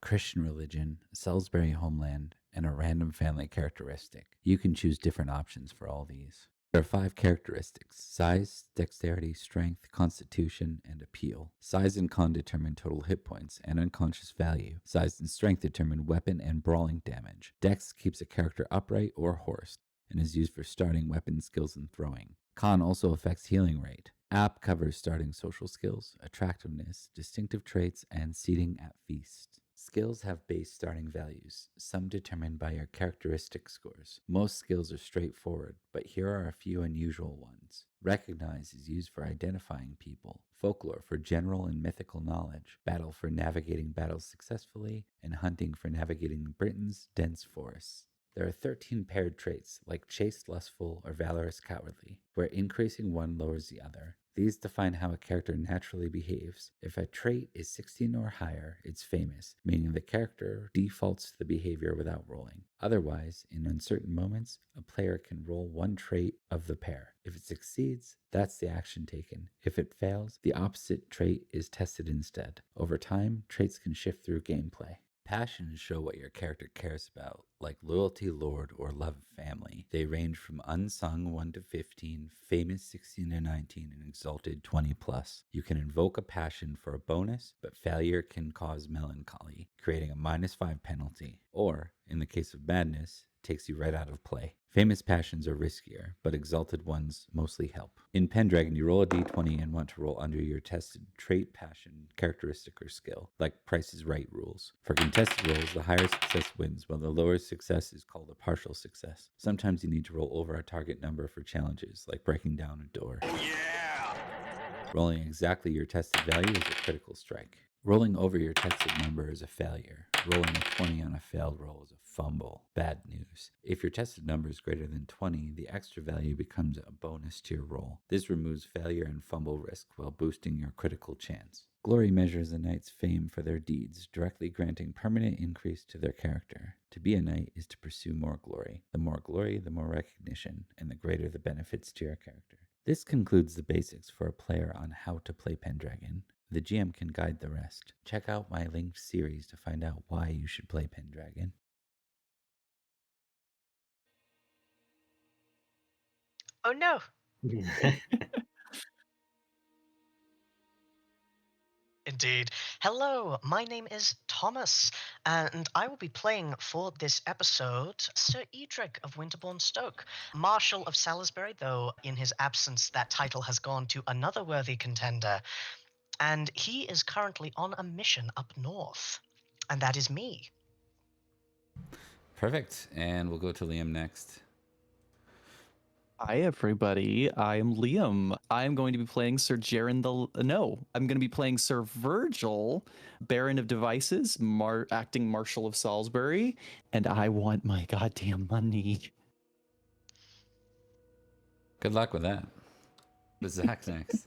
Christian religion, Salisbury homeland, and a random family characteristic. You can choose different options for all these. There are 5 characteristics: size, dexterity, strength, constitution, and appeal. Size and con determine total hit points and unconscious value. Size and strength determine weapon and brawling damage. Dex keeps a character upright or horsed and is used for starting weapon skills and throwing. Con also affects healing rate. App covers starting social skills, attractiveness, distinctive traits, and seating at feast. Skills have base starting values, some determined by your characteristic scores. Most skills are straightforward, but here are a few unusual ones. Recognize is used for identifying people, folklore for general and mythical knowledge, battle for navigating battles successfully, and hunting for navigating Britain's dense forests. There are 13 paired traits, like chaste, lustful, or valorous, cowardly, where increasing one lowers the other. These define how a character naturally behaves. If a trait is 16 or higher, it's famous, meaning the character defaults to the behavior without rolling. Otherwise, in uncertain moments, a player can roll one trait of the pair. If it succeeds, that's the action taken. If it fails, the opposite trait is tested instead. Over time, traits can shift through gameplay. Passions show what your character cares about, like loyalty, lord, or love of family. They range from unsung 1 to 15, famous 16 to 19, and exalted 20 plus. You can invoke a passion for a bonus, but failure can cause melancholy, creating a -5 penalty. Or, in the case of madness, takes you right out of play. Famous passions are riskier, but exalted ones mostly help. In Pendragon, you roll a d20 and want to roll under your tested trait, passion, characteristic, or skill, like Price is Right rules. For contested rolls, the higher success wins, while the lower success is called a partial success. Sometimes you need to roll over a target number for challenges, like breaking down a door. Yeah! Rolling exactly your tested value is a critical strike. Rolling over your tested number is a failure. Rolling a 20 on a failed roll is a fumble. Bad news. If your tested number is greater than 20, the extra value becomes a bonus to your roll. This removes failure and fumble risk while boosting your critical chance. Glory measures a knight's fame for their deeds, directly granting permanent increase to their character. To be a knight is to pursue more glory. The more glory, the more recognition, and the greater the benefits to your character. This concludes the basics for a player on how to play Pendragon. The GM can guide the rest. Check out my linked series to find out why you should play Pendragon. Oh no! Indeed. Hello, my name is Thomas, and I will be playing for this episode Sir Edrich of Winterbourne, Stoke, Marshal of Salisbury, though in his absence that title has gone to another worthy contender. And he is currently on a mission up north, and that is me. Perfect. And we'll go to Liam next. Hi, everybody. I'm Liam. I'm going to be playing Sir Jaren I'm going to be playing Sir Virgil, Baron of Devices, acting Marshal of Salisbury, and I want my goddamn money. Good luck with that. But Zach next.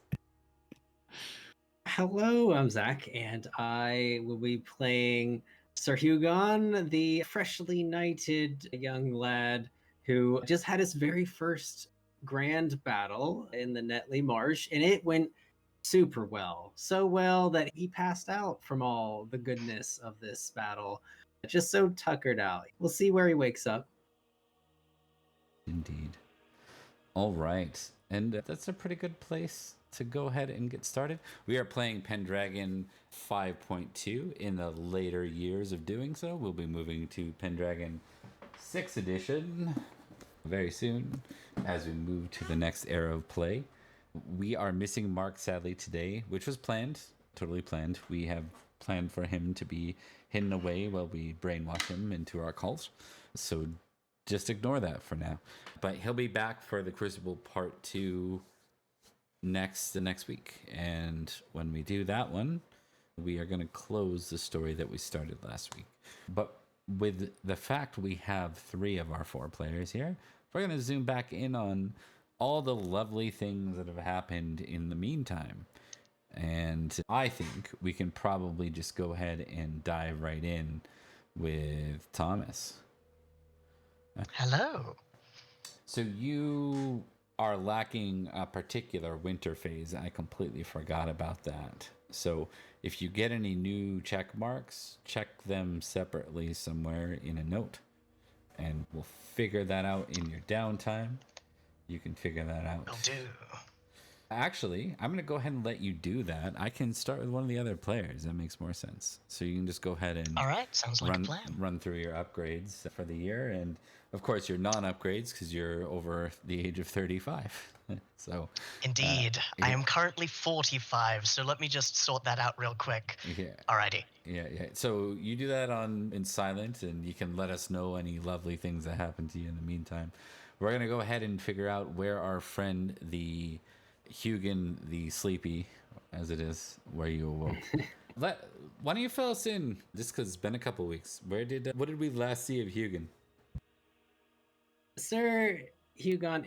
Hello, I'm Zach, and I will be playing Sir Hugon, the freshly knighted young lad who just had his very first grand battle in the Netley Marsh, and it went super well. So well that he passed out from all the goodness of this battle. Just so tuckered out. We'll see where he wakes up. Indeed. All right. And that's a pretty good place to go ahead and get started. We are playing Pendragon 5.2 in the later years of doing so. We'll be moving to Pendragon 6th edition very soon as we move to the next era of play. We are missing Mark sadly today, which was planned, totally planned. We have planned for him to be hidden away while we brainwash him into our cult. So just ignore that for now. But he'll be back for the Crucible Part 2 the next week. And when we do that one, we are going to close the story that we started last week. But with the fact we have 3 of our 4 players here, we're going to zoom back in on all the lovely things that have happened in the meantime. And I think we can probably just go ahead and dive right in with Thomas. Hello. So you are lacking a particular winter phase. I completely forgot about that. So if you get any new check marks, check them separately somewhere in a note. And we'll figure that out in your downtime. You can figure that out. Will do. Actually, I'm going to go ahead and let you do that. I can start with one of the other players. That makes more sense. So you can just go ahead and All right, sounds like a plan. run through your upgrades for the year. And of course, your non-upgrades because you're over the age of 35. So Indeed. I am currently 45, so let me just sort that out real quick. yeah. Alrighty. Yeah. So you do that in silent, and you can let us know any lovely things that happen to you in the meantime. We're going to go ahead and figure out where our friend, the Hugin, the sleepy, as it is, where you awoke. Why don't you fill us in, just because it's been a couple weeks. What did we last see of Hugin? Sir Hugon,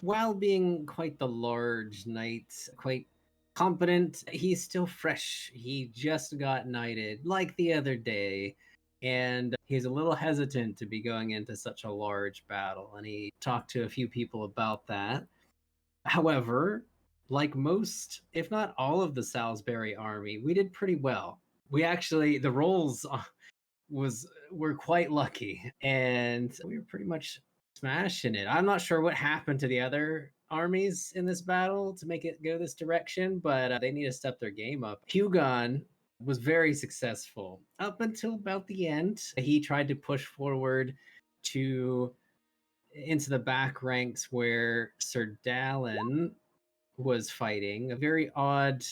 while being quite the large knight, quite competent, he's still fresh. He just got knighted like the other day, and he's a little hesitant to be going into such a large battle, and he talked to a few people about that. However, like most, if not all of the Salisbury army, we did pretty well. We actually, the rolls were quite lucky, and we were pretty much smashing it. I'm not sure what happened to the other armies in this battle to make it go this direction, but they need to step their game up. Hugon was very successful up until about the end. He tried to push forward to into the back ranks where Sir Dallin was fighting, a very odd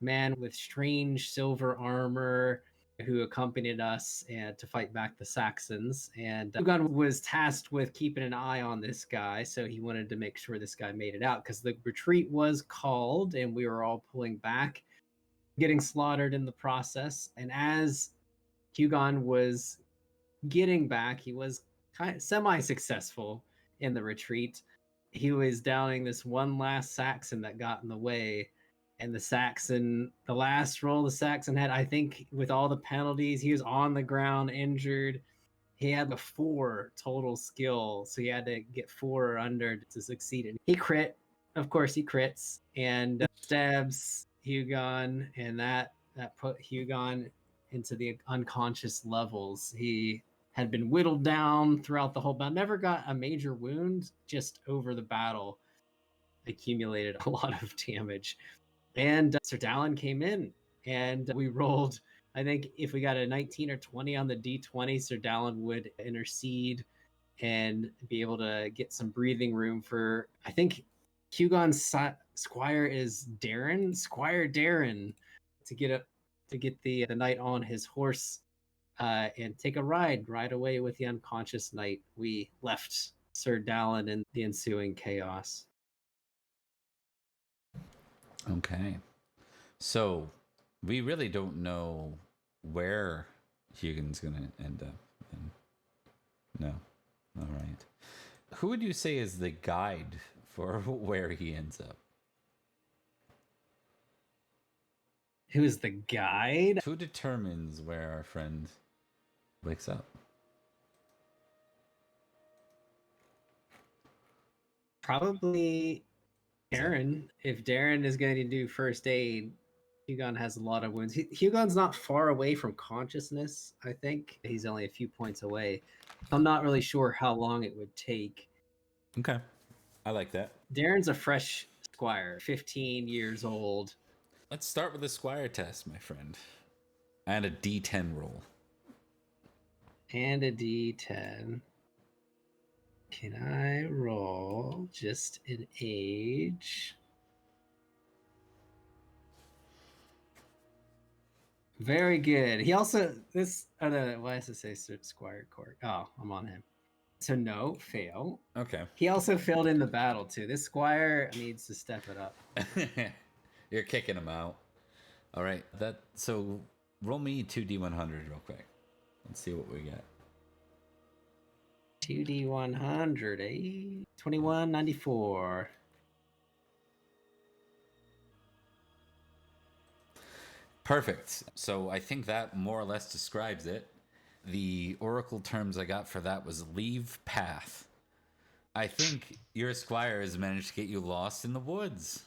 man with strange silver armor who accompanied us and to fight back the Saxons. And Hugon was tasked with keeping an eye on this guy, so he wanted to make sure this guy made it out because the retreat was called and we were all pulling back, getting slaughtered in the process. And as Hugon was getting back, he was kind of semi-successful in the retreat. He was downing this one last Saxon that got in the way, and the last roll the Saxon had, I think with all the penalties, he was on the ground injured. He had the 4 total skill, so he had to get 4 or under to succeed. And he crit, of course he crits, and stabs Hugon, and that put Hugon into the unconscious levels. He had been whittled down throughout the whole battle, never got a major wound, just over the battle accumulated a lot of damage. And Sir Dallin came in, and we rolled, I think if we got a 19 or 20 on the D20, Sir Dallin would intercede and be able to get some breathing room for, I think Hugon's squire is Darren, Squire Darren, to get the knight on his horse and take a ride away with the unconscious knight. We left Sir Dallin in the ensuing chaos. Okay. So we really don't know where Hugon's going to end up. No. All right. Who would you say is the guide for where he ends up? Who is the guide? Who determines where our friend wakes up? Probably Perin. If Darren is going to do first aid, Hugon has a lot of wounds. Hugon's not far away from consciousness, I think. He's only a few points away. I'm not really sure how long it would take. Okay. I like that. Darren's a fresh squire, 15 years old. Let's start with the squire test, my friend. And a D10 roll. And a D10. Can I roll just an age? Very good. He also, why does it say Squire Court? Oh, I'm on him. So no, fail. Okay. He also failed in the battle too. This squire needs to step it up. You're kicking him out. All right. So roll me 2D100 real quick. Let's see what we get. 2D100, 2194. Perfect. So I think that more or less describes it. The oracle terms I got for that was leave path. I think your squire has managed to get you lost in the woods.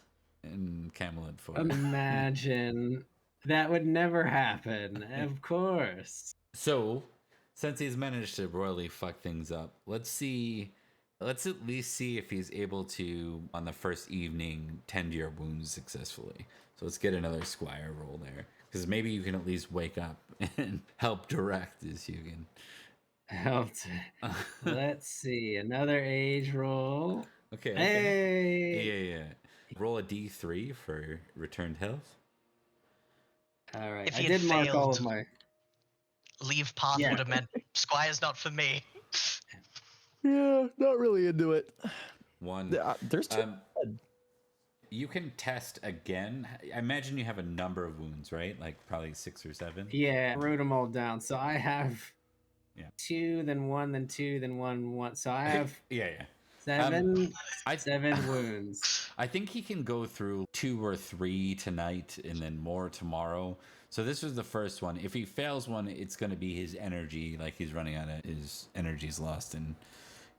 in Camelot for. Imagine. That would never happen. Of course. So, since he's managed to royally fuck things up, let's at least see if he's able to, on the first evening, tend your wounds successfully. So let's get another squire roll there, because maybe you can at least wake up and help direct as Hugin. Helped. Let's see. Another age roll. Okay. Hey. Yeah. Roll a d3 for returned health. All right. If I he had did mark all failed, of my. leave path Yeah. would have meant Squire's not for me. Yeah, not really into it. One. There's two. You can test again. I imagine you have a number of wounds, right? Like probably 6 or 7. Yeah, I wrote them all down. So I have 2, then 1, then 2, then 1. So I have yeah. 7 wounds. I think he can go through 2 or 3 tonight and then more tomorrow. So this was the first one. If he fails one, it's going to be his energy. Like he's running out of his energy's lost and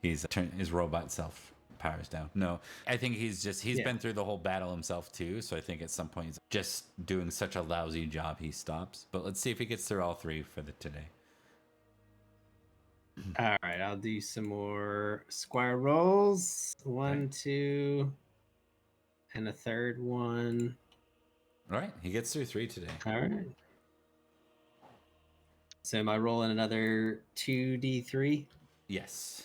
his robot self powers down. No, I think he's been through the whole battle himself too. So I think at some point he's just doing such a lousy job he stops. But let's see if he gets through all 3 for today. All right, I'll do some more squire rolls. 1, 2, and a third one. All right, he gets through 3 today. All right. So am I rolling another 2d3? Yes.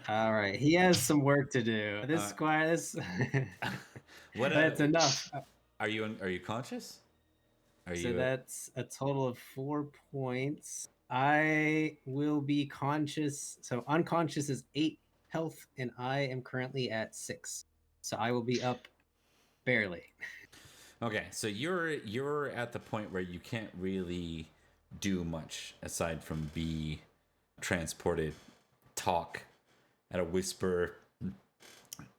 All right, he has some work to do. This squire, that's enough. Are you conscious? That's a total of 4 points. I will be conscious. So unconscious is 8 health, and I am currently at 6. So I will be up barely. Okay, so you're at the point where you can't really do much aside from be transported, talk at a whisper,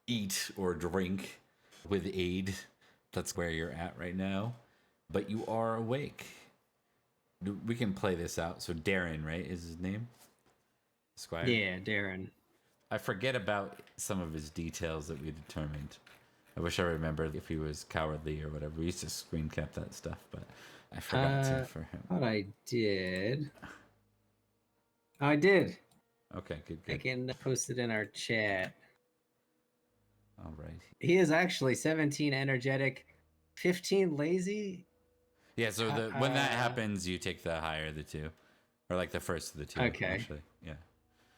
eat or drink with aid. That's where you're at right now. But you are awake. We can play this out. So Darren, right, is his name? Squire? Yeah, Darren. I forget about some of his details that we determined. I wish I remembered if he was cowardly or whatever. We used to screen cap that stuff, but I forgot to for him. I thought I did. Oh, I did. Okay, good. I can post it in our chat. All right. He is actually 17 energetic, 15 lazy. Yeah, so when that happens, you take the higher of the 2. Or like the first of the 2. Okay. Actually. Yeah.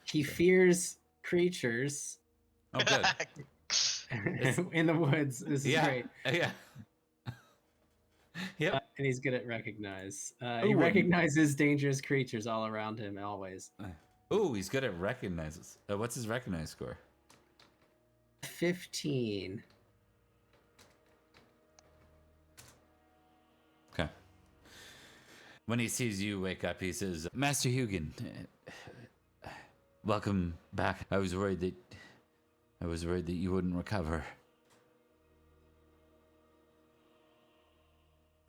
He fears creatures. Oh, good. In the woods. This is great. Yeah. Yep. And he's good at recognize. He recognizes dangerous creatures all around him always. Ooh, he's good at recognizes. What's his recognize score? 15. Okay. When he sees you wake up, he says, Master Hugin, welcome back. I was worried that you wouldn't recover.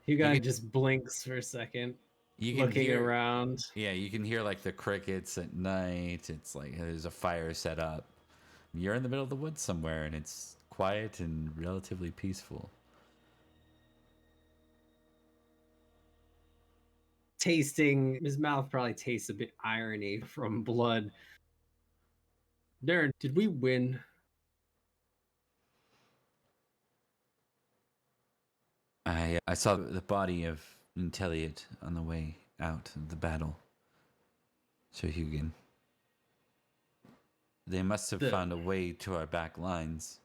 Hugon just blinks for a second, looking around. Yeah, you can hear like the crickets at night. It's like there's a fire set up. You're in the middle of the woods somewhere, and it's quiet and relatively peaceful. Tasting, his mouth probably tastes a bit irony from blood. Darren, did we win? I saw the body of Nanteleod on the way out of the battle. Sir Hugin. They must have found a way to our back lines.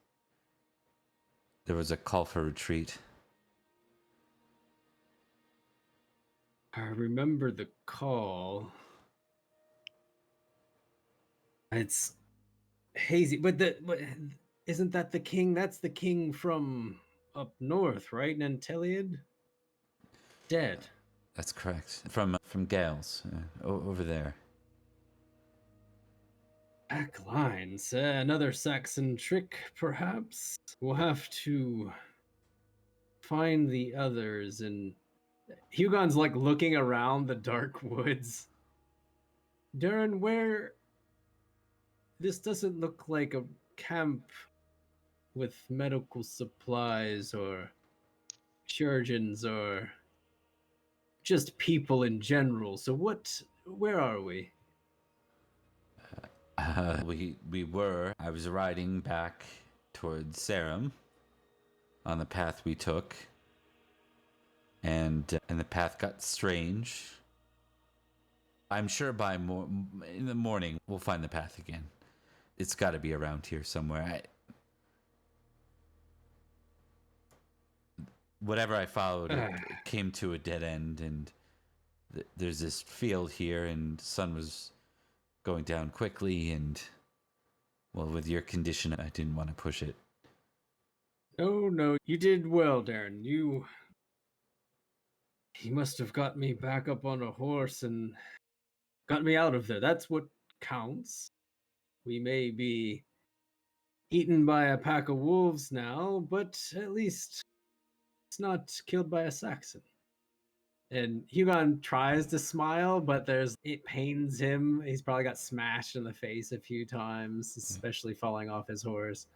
There was a call for retreat. I remember the call. It's hazy, but isn't that the king? That's the king from up north, right? Nanteleod? Dead. That's correct. From Gales, over there. Back lines. Another Saxon trick, perhaps? We'll have to find the others. And Hugon's like looking around the dark woods. Darren, where... This doesn't look like a camp with medical supplies or surgeons or just people in general. So where are we? I was riding back towards Sarum on the path we took, and the path got strange. I'm sure in the morning we'll find the path again. It's got to be around here somewhere. Whatever I followed, it came to a dead end, and there's this field here, and the sun was going down quickly, and well, with your condition, I didn't want to push it. No, you did well, Darren. He must have got me back up on a horse and got me out of there. That's what counts. We may be eaten by a pack of wolves now, but at least it's not killed by a Saxon. And Hugon tries to smile, but it pains him. He's probably got smashed in the face a few times, especially falling off his horse.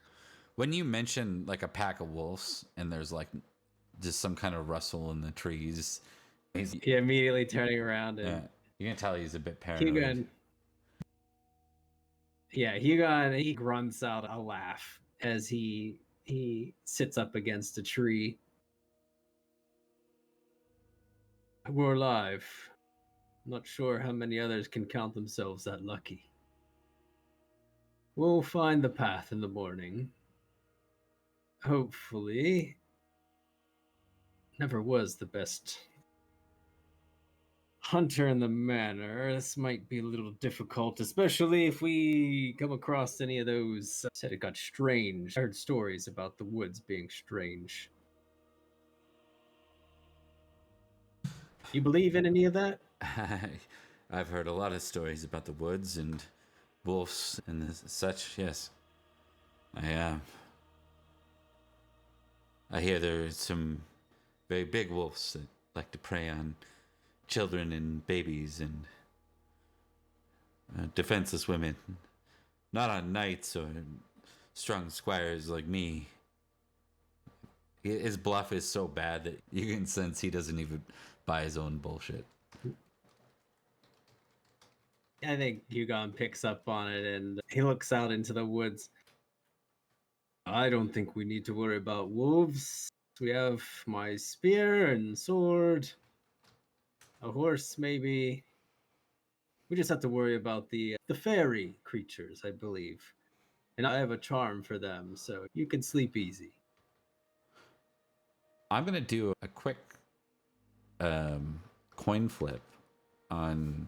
When you mention like a pack of wolves and there's like just some kind of rustle in the trees, he immediately turning around and you can tell he's a bit paranoid. Hugon, he grunts out a laugh as he sits up against a tree. We're alive. I'm not sure how many others can count themselves that lucky. We'll find the path in the morning. Hopefully. Never was the best hunter in the manor. This might be a little difficult, especially if we come across any of those. Said it got strange. I heard stories about the woods being strange. You believe in any of that? I've heard a lot of stories about the woods and wolves and such. Yes, I hear there are some very big wolves that like to prey on children and babies and defenseless women. Not on knights or strong squires like me. His bluff is so bad that you can sense he doesn't even buy his own bullshit. I think Hugon picks up on it and he looks out into the woods. I don't think we need to worry about wolves. We have my spear and sword. A horse, maybe. We just have to worry about the fairy creatures, I believe. And I have a charm for them, so you can sleep easy. I'm going to do a quick coin flip on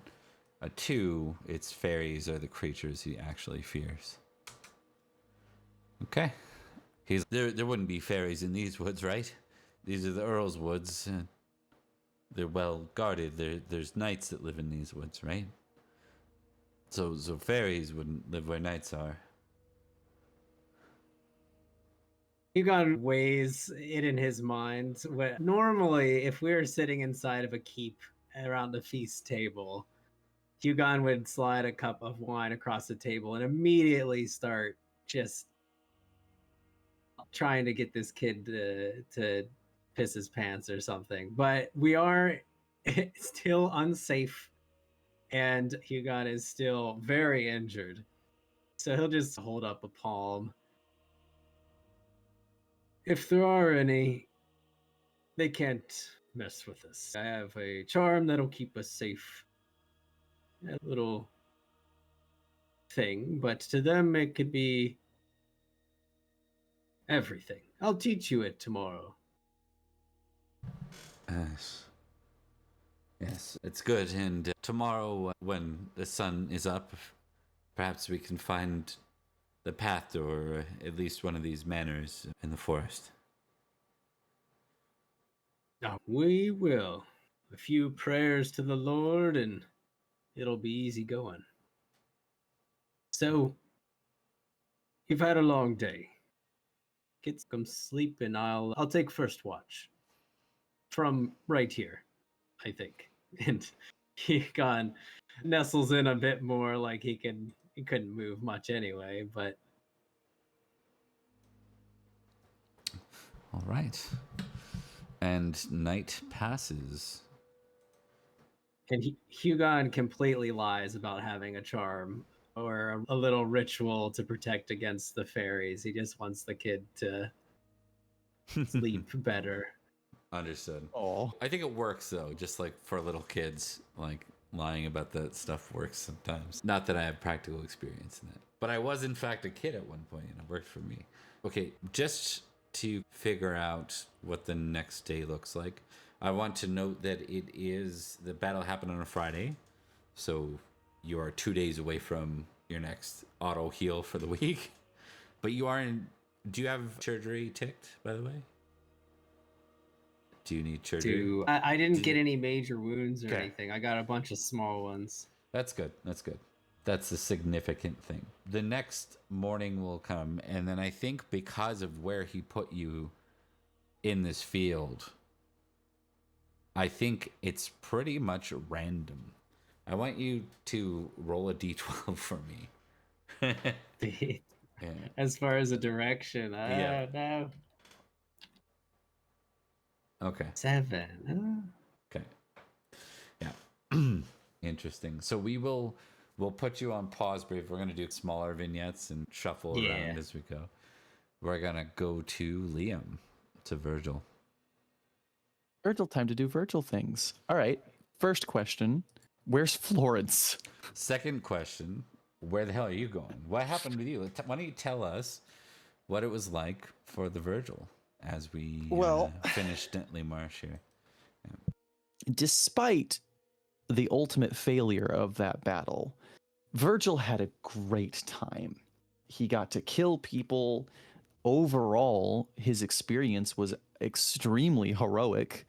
a 2. It's fairies are the creatures he actually fears. Okay. There wouldn't be fairies in these woods, right? These are the Earl's woods. They're well guarded. There's knights that live in these woods, right? So fairies wouldn't live where knights are. Hugon weighs it in his mind. Normally, if we were sitting inside of a keep around the feast table, Hugon would slide a cup of wine across the table and immediately start just trying to get this kid to piss his pants or something. But we are still unsafe, and Hugon is still very injured. So he'll just hold up a palm. If there are any, they can't mess with us. I have a charm that'll keep us safe. A little thing, but to them it could be everything. I'll teach you it tomorrow. Yes, it's good. And tomorrow, when the sun is up, perhaps we can find the path or at least one of these manors in the forest. We will. A few prayers to the Lord and it'll be easy going. So, you've had a long day. Get some sleep and I'll take first watch. From right here, I think. And Hugon nestles in a bit more, like he couldn't move much anyway, but All right. And night passes. And Hugon completely lies about having a charm or a little ritual to protect against the fairies. He just wants the kid to sleep better. Understood. Oh, I think it works though, just like for little kids, like lying about that stuff works sometimes. Not that I have practical experience in that, but I was in fact a kid at one point and it worked for me. Okay, just to figure out what the next day looks like, I want to note that the battle happened on a Friday, so you are 2 days away from your next auto heal for the week. But you are in. Do you have surgery ticked, by the way? Do you need surgery? I didn't get any major wounds or Okay. anything. I got a bunch of small ones. That's good. That's good. That's the significant thing. The next morning will come, and then I think because of where he put you in this field, I think it's pretty much random. I want you to roll a d12 for me. Yeah. As far as a direction, Yeah. no. Okay. 7. Okay. Yeah. Interesting. So we'll put you on pause brief. We're gonna do smaller vignettes and shuffle around as we go. We're gonna go to Liam, to Virgil. Virgil, time to do Virgil things. All right. First question: where's Florence? Second question: where the hell are you going? What happened with you? Why don't you tell us what it was like for the Virgil as we finish Dentley Marsh here? Despite the ultimate failure of that battle, Virgil had a great time. He got to kill people. Overall, his experience was extremely heroic.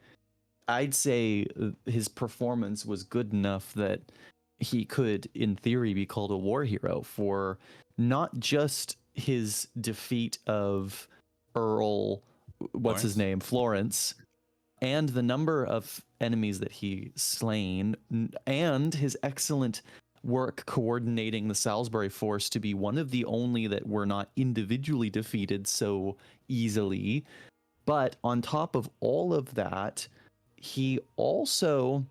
I'd say his performance was good enough that he could, in theory, be called a war hero for not just his defeat of Earl, what's his name, Florence, and the number of enemies that he slain, and his excellent work coordinating the Salisbury force to be one of the only that were not individually defeated so easily. But on top of all of that, he also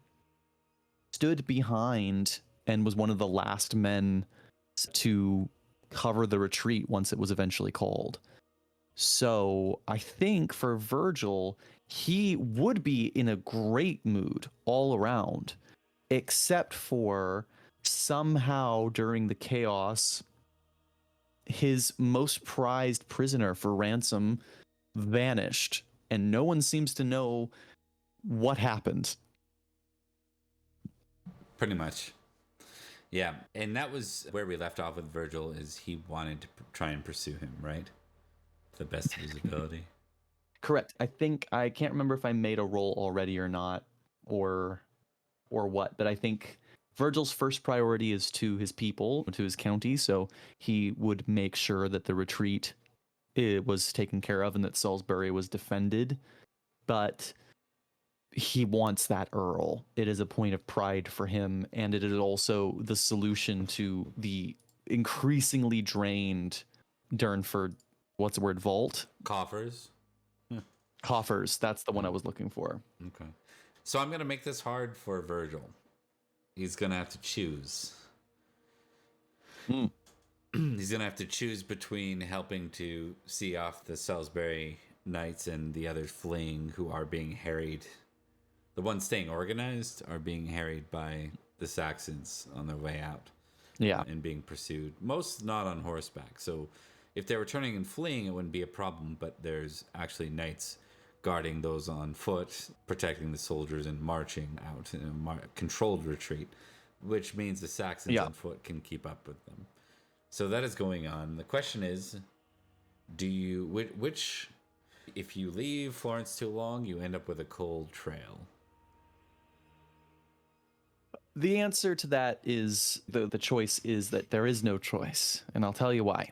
stood behind and was one of the last men to cover the retreat once it was eventually called. So I think for Virgil, he would be in a great mood all around, except for somehow during the chaos, his most prized prisoner for ransom vanished, and no one seems to know what happened. Pretty much. Yeah, and that was where we left off with Virgil, is he wanted to try and pursue him, right? To the best of his ability. Correct. I can't remember if I made a roll already or not, or what, but I think Virgil's first priority is to his people, to his county, so he would make sure that the retreat was taken care of and that Salisbury was defended. But he wants that Earl. It is a point of pride for him, and it is also the solution to the increasingly drained Durnford, what's the word, vault? Coffers. Coffers, that's the one I was looking for. Okay. So I'm going to make this hard for Virgil. He's going to have to choose. He's going to have to choose between helping to see off the Salisbury knights and the others fleeing who are being harried. The ones staying organized are being harried by the Saxons on their way out. Yeah. And being pursued. Most not on horseback. So if they were turning and fleeing, it wouldn't be a problem. But there's actually knights guarding those on foot, protecting the soldiers and marching out in a controlled retreat, which means the Saxons on foot can keep up with them. So that is going on. The question is, which if you leave Florence too long, you end up with a cold trail? The answer to that is, the choice is that there is no choice, and I'll tell you why.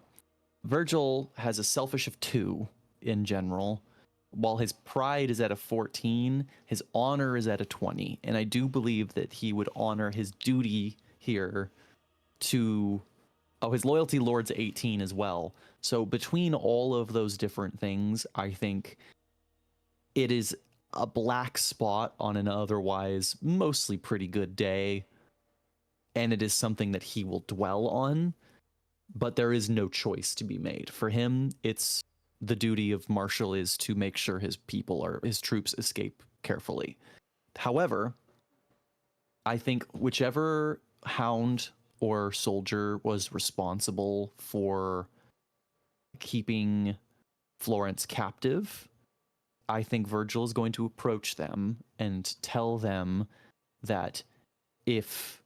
Virgil has a selfish of 2 in general. While his pride is at a 14, his honor is at a 20. And I do believe that he would honor his duty here to... Oh, his loyalty lord's 18 as well. So between all of those different things, I think It is a black spot on an otherwise mostly pretty good day, and it is something that he will dwell on, but there is no choice to be made. For him, it's the duty of Marshall is to make sure his troops escape carefully. However, I think whichever hound or soldier was responsible for keeping Florence captive, I think Virgil is going to approach them and tell them that if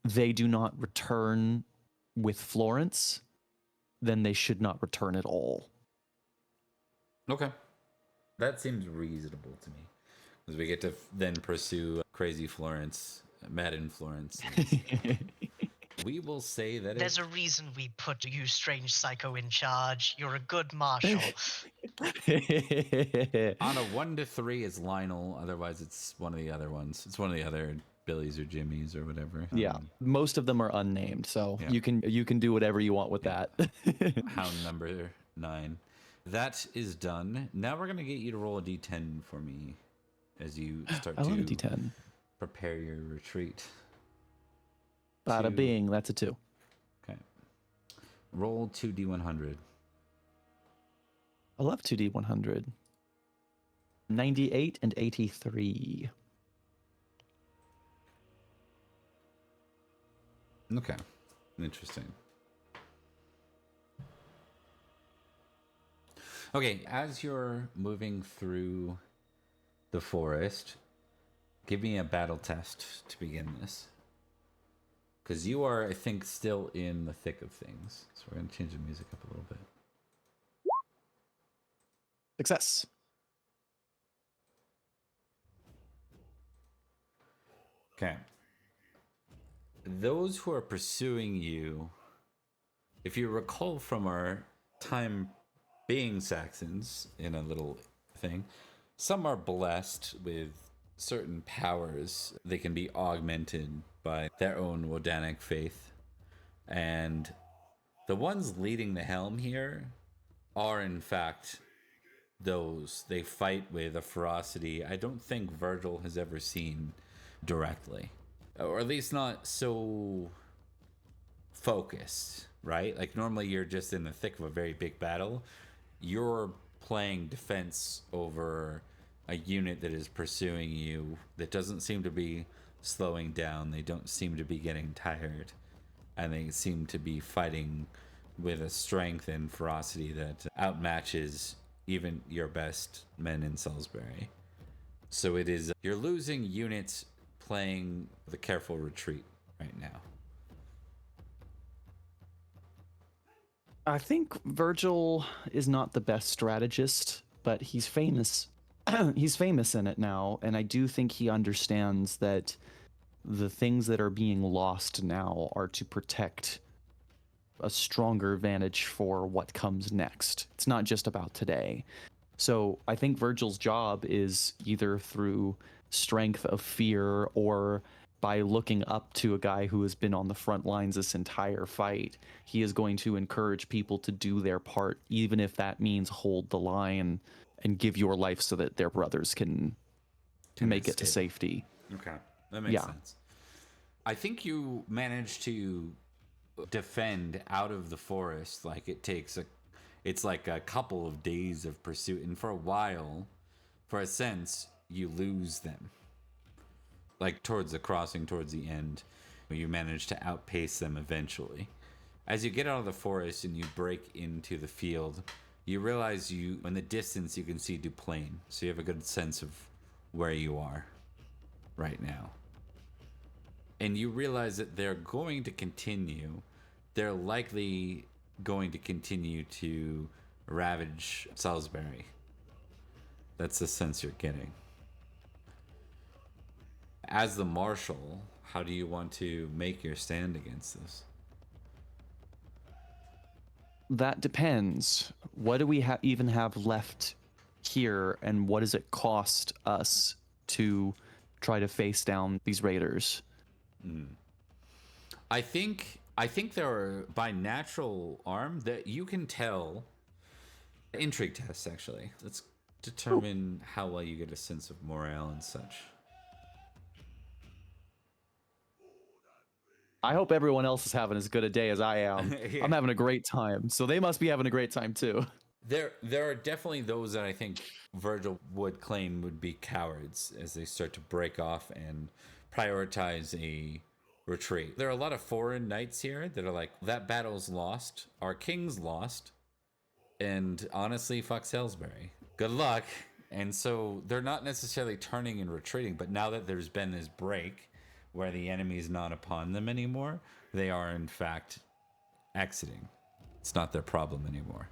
they do not return with Florence, then they should not return at all. Okay. That seems reasonable to me. Because we get to then pursue crazy Florence, Madden Florence. We will say that There's a reason we put you, strange psycho, in charge. You're a good marshal. on a 1 to 3 is Lionel, otherwise it's one of the other ones. It's one of the other Billies or Jimmies or whatever. Yeah, most of them are unnamed, so you can do whatever you want with that. Hound number 9. That is done. Now we're gonna get you to roll a d10 for me as you start I love a to D10. prepare your retreat. Bada bing, that's a 2. Okay. Roll 2d100. I love 2D100. 98 and 83. Okay. Interesting. Okay, as you're moving through the forest, give me a battle test to begin this. Because you are, I think, still in the thick of things. So we're going to change the music up a little bit. Success. Okay. Those who are pursuing you, if you recall from our time being Saxons in a little thing, some are blessed with certain powers. They can be augmented by their own Wodanic faith. And the ones leading the helm here are, in fact, those. They fight with a ferocity I don't think Virgil has ever seen directly. Or at least not so focused, right? Like normally you're just in the thick of a very big battle. You're playing defense over a unit that is pursuing you that doesn't seem to be slowing down. They don't seem to be getting tired. And they seem to be fighting with a strength and ferocity that outmatches even your best men in Salisbury. So it is, you're losing units playing the careful retreat right now. I think Virgil is not the best strategist, but he's famous. He's famous in it now, and I do think he understands that the things that are being lost now are to protect a stronger advantage for what comes next. It's not just about today. So I think Virgil's job is either through strength of fear or by looking up to a guy who has been on the front lines this entire fight. He is going to encourage people to do their part, even if that means hold the line and give your life so that their brothers can make it to safety. Okay, that makes sense. I think you managed to defend out of the forest. Like it's like a couple of days of pursuit, and for a while, for a sense, you lose them. Like towards the crossing, towards the end, you manage to outpace them eventually. As you get out of the forest and you break into the field, you realize in the distance you can see Duplain, so you have a good sense of where you are right now. And you realize that they're going to continue. They're likely going to continue to ravage Salisbury. That's the sense you're getting. As the marshal, how do you want to make your stand against this? That depends. What do we even have left here, and what does it cost us to try to face down these raiders? I think there are, by natural arm, that you can tell. Intrigue tests, actually. Let's determine how well you get a sense of morale and such. I hope everyone else is having as good a day as I am. Yeah. I'm having a great time, so they must be having a great time too. There are definitely those that I think Virgil would claim would be cowards as they start to break off and prioritize a retreat. There are a lot of foreign knights here that are like, that battle's lost, our king's lost, and honestly, fuck Salisbury. Good luck. And so they're not necessarily turning and retreating, but now that there's been this break where the enemy's not upon them anymore, they are in fact exiting. It's not their problem anymore.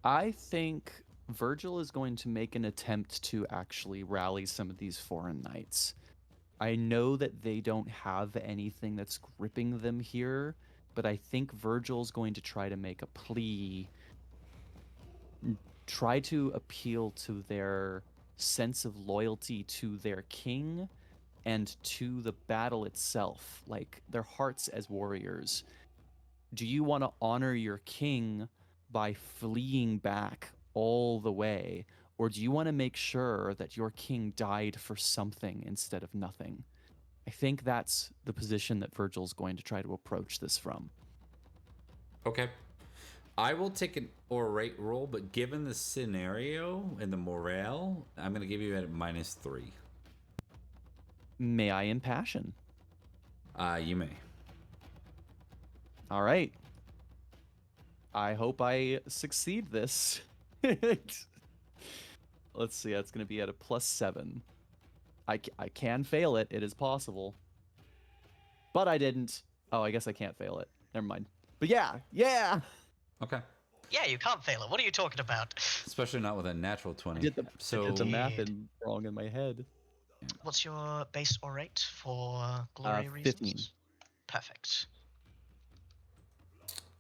I think Virgil is going to make an attempt to actually rally some of these foreign knights. I know that they don't have anything that's gripping them here, but I think Virgil's going to try to make a plea, try to appeal to their sense of loyalty to their king and to the battle itself, like their hearts as warriors. Do you want to honor your king by fleeing back all the way, or do you want to make sure that your king died for something instead of nothing? I think that's the position that Virgil's going to try to approach this from. Okay. I will take an orate roll, but given the scenario and the morale, I'm going to give you a -3. May I impassion? You may. All right. I hope I succeed this. Let's see, that's going to be at a +7. I can fail it. It is possible. But I didn't. Oh, I guess I can't fail it. Never mind. But yeah. Okay. Yeah, you can't fail it. What are you talking about? Especially not with a natural 20. I did the So math wrong in my head. What's your base orate for glory reasons? 15. Perfect.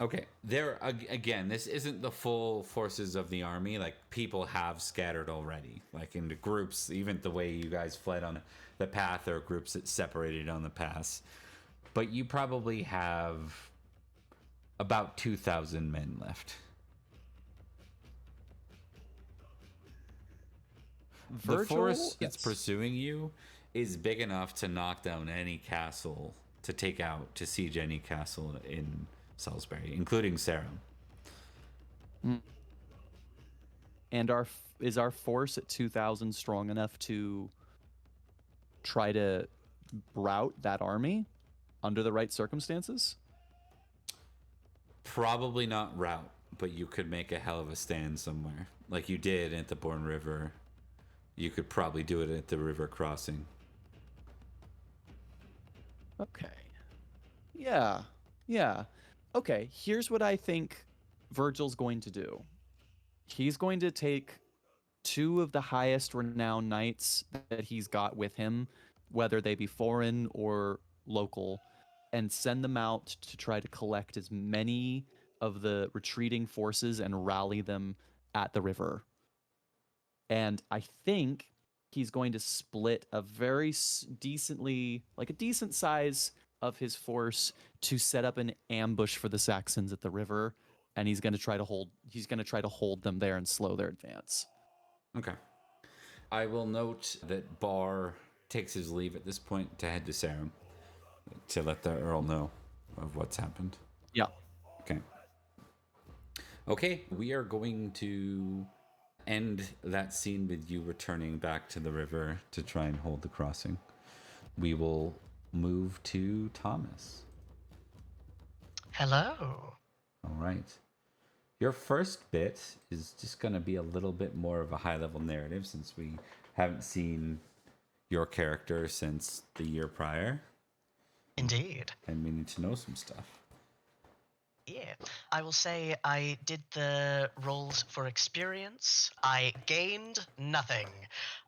okay, there again, this isn't the full forces of the army. Like, people have scattered already, like into groups. Even the way you guys fled on the path, there are groups that separated on the pass. But you probably have about 2,000 men left. Virgil, the force that's yes. pursuing you is big enough to knock down any castle, to siege any castle in Salisbury, including Sarum. And is our force at 2,000 strong enough to try to rout that army under the right circumstances? Probably not rout, but you could make a hell of a stand somewhere, like you did at the Bourne River. You could probably do it at the river crossing. Okay. Yeah. Okay, here's what I think Virgil's going to do. He's going to take 2 of the highest renowned knights that he's got with him, whether they be foreign or local, and send them out to try to collect as many of the retreating forces and rally them at the river. And I think he's going to split a very a decent size of his force to set up an ambush for the Saxons at the river, and he's going to try to hold them there and slow their advance. Okay. I will note that Barr takes his leave at this point to head to Sarum to let the Earl know of what's happened. Yeah. Okay, we are going to end that scene with you returning back to the river to try and hold the crossing. We will move to Thomas. Hello. All right. Your first bit is just going to be a little bit more of a high-level narrative, since we haven't seen your character since the year prior. Indeed. And we need to know some stuff. Yeah. I will say I did the rolls for experience. I gained nothing,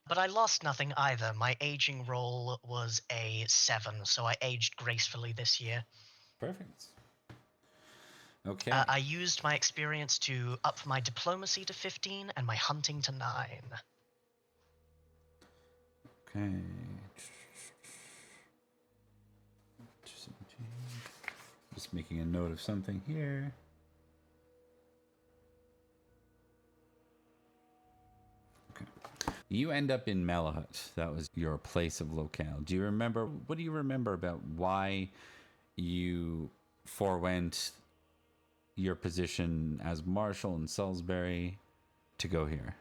but I lost nothing either. My aging roll was a 7, so I aged gracefully this year. Perfect. Okay. I used my experience to up my diplomacy to 15 and my hunting to 9. Okay. Just making a note of something here. You end up in Malahut. That was your place of locale. Do you remember? What do you remember about why you forewent your position as Marshal in Salisbury to go here?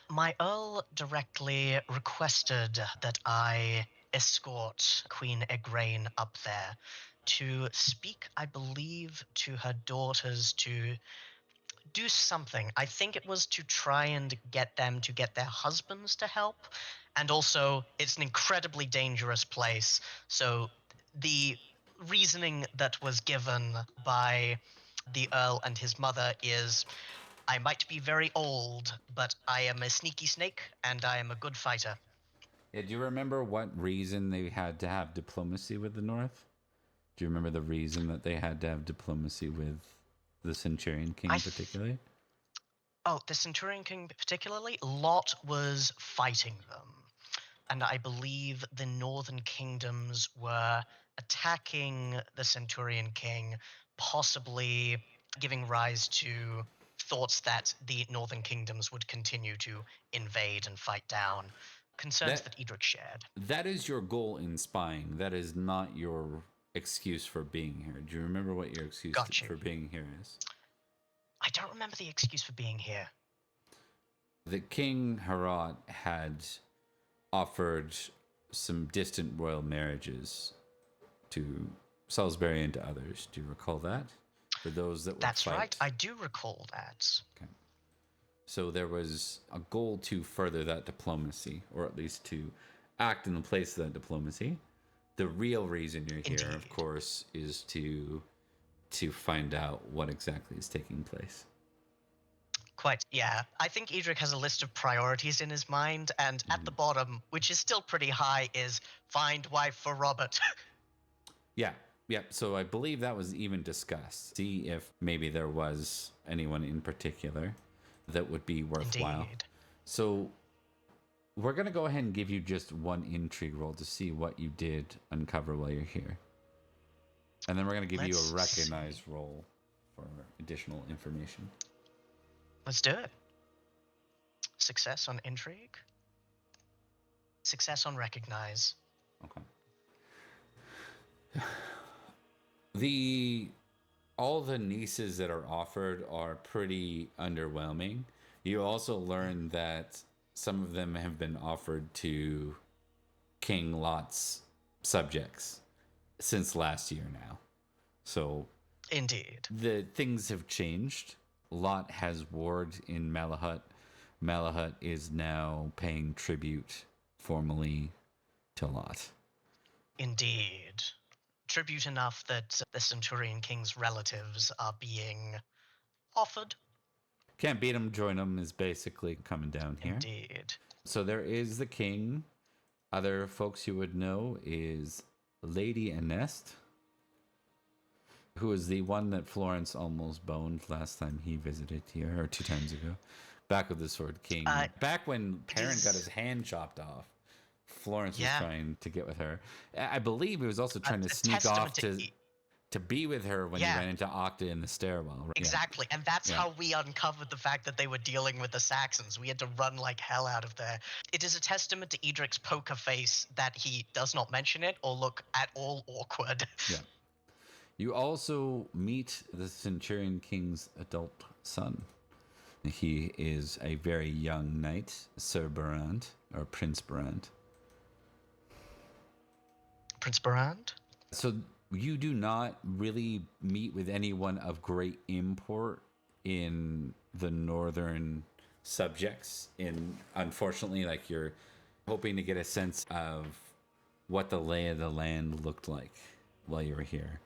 My Earl directly requested that I escort Queen Igraine up there to speak, I believe, to her daughters to do something. I think it was to try and get them to get their husbands to help. And also, it's an incredibly dangerous place. So the reasoning that was given by the Earl and his mother is, I might be very old, but I am a sneaky snake and I am a good fighter. Yeah, do you remember what reason they had to have diplomacy with the North? Do you remember the reason that they had to have diplomacy with the Centurion King particularly? Oh, the Centurion King particularly? Lot was fighting them. And I believe the northern kingdoms were attacking the Centurion King, possibly giving rise to thoughts that the northern kingdoms would continue to invade and fight down. Concerns that Edrich shared. That is your goal in spying. That is not your excuse for being here. Do you remember what your excuse for being here is? I don't remember the excuse for being here. The King Herat had offered some distant royal marriages to Salisbury and to others. Do you recall that? For those that would That's fight. right. I do recall that. Okay. So there was a goal to further that diplomacy, or at least to act in the place of that diplomacy. The real reason you're here, of course, is to find out what exactly is taking place. Quite, yeah. I think Edrich has a list of priorities in his mind, and at the bottom, which is still pretty high, is find wife for Robert. Yeah. So I believe that was even discussed. See if maybe there was anyone in particular that would be worthwhile. Indeed. So we're going to go ahead and give you just one intrigue roll to see what you did uncover while you're here. And then we're going to give you a recognize roll for additional information. Let's do it. Success on intrigue. Success on recognize. Okay. All the nieces that are offered are pretty underwhelming. You also learn that some of them have been offered to King Lot's subjects since last year now. So indeed, the things have changed. Lot has warred in Malahut. Malahut is now paying tribute formally to Lot. Indeed. Tribute enough that the Centurion King's relatives are being offered. Can't beat him, join him is basically coming down here. Indeed. So there is the king. Other folks you would know is Lady Anest, who is the one that Florence almost boned last time he visited here, or 2 times ago. Back with the Sword King. Back when Perin got his hand chopped off, Florence was trying to get with her. I believe he was also trying to sneak off to be with her when he ran into Octa in the stairwell. Right? Exactly, and that's how we uncovered the fact that they were dealing with the Saxons. We had to run like hell out of there. It is a testament to Edric's poker face that he does not mention it or look at all awkward. Yeah. You also meet the Centurion King's adult son. He is a very young knight, Sir Barand, or Prince Barand. Prince Barand? So you do not really meet with anyone of great import in the northern subjects. Unfortunately, like, you're hoping to get a sense of what the lay of the land looked like while you were here.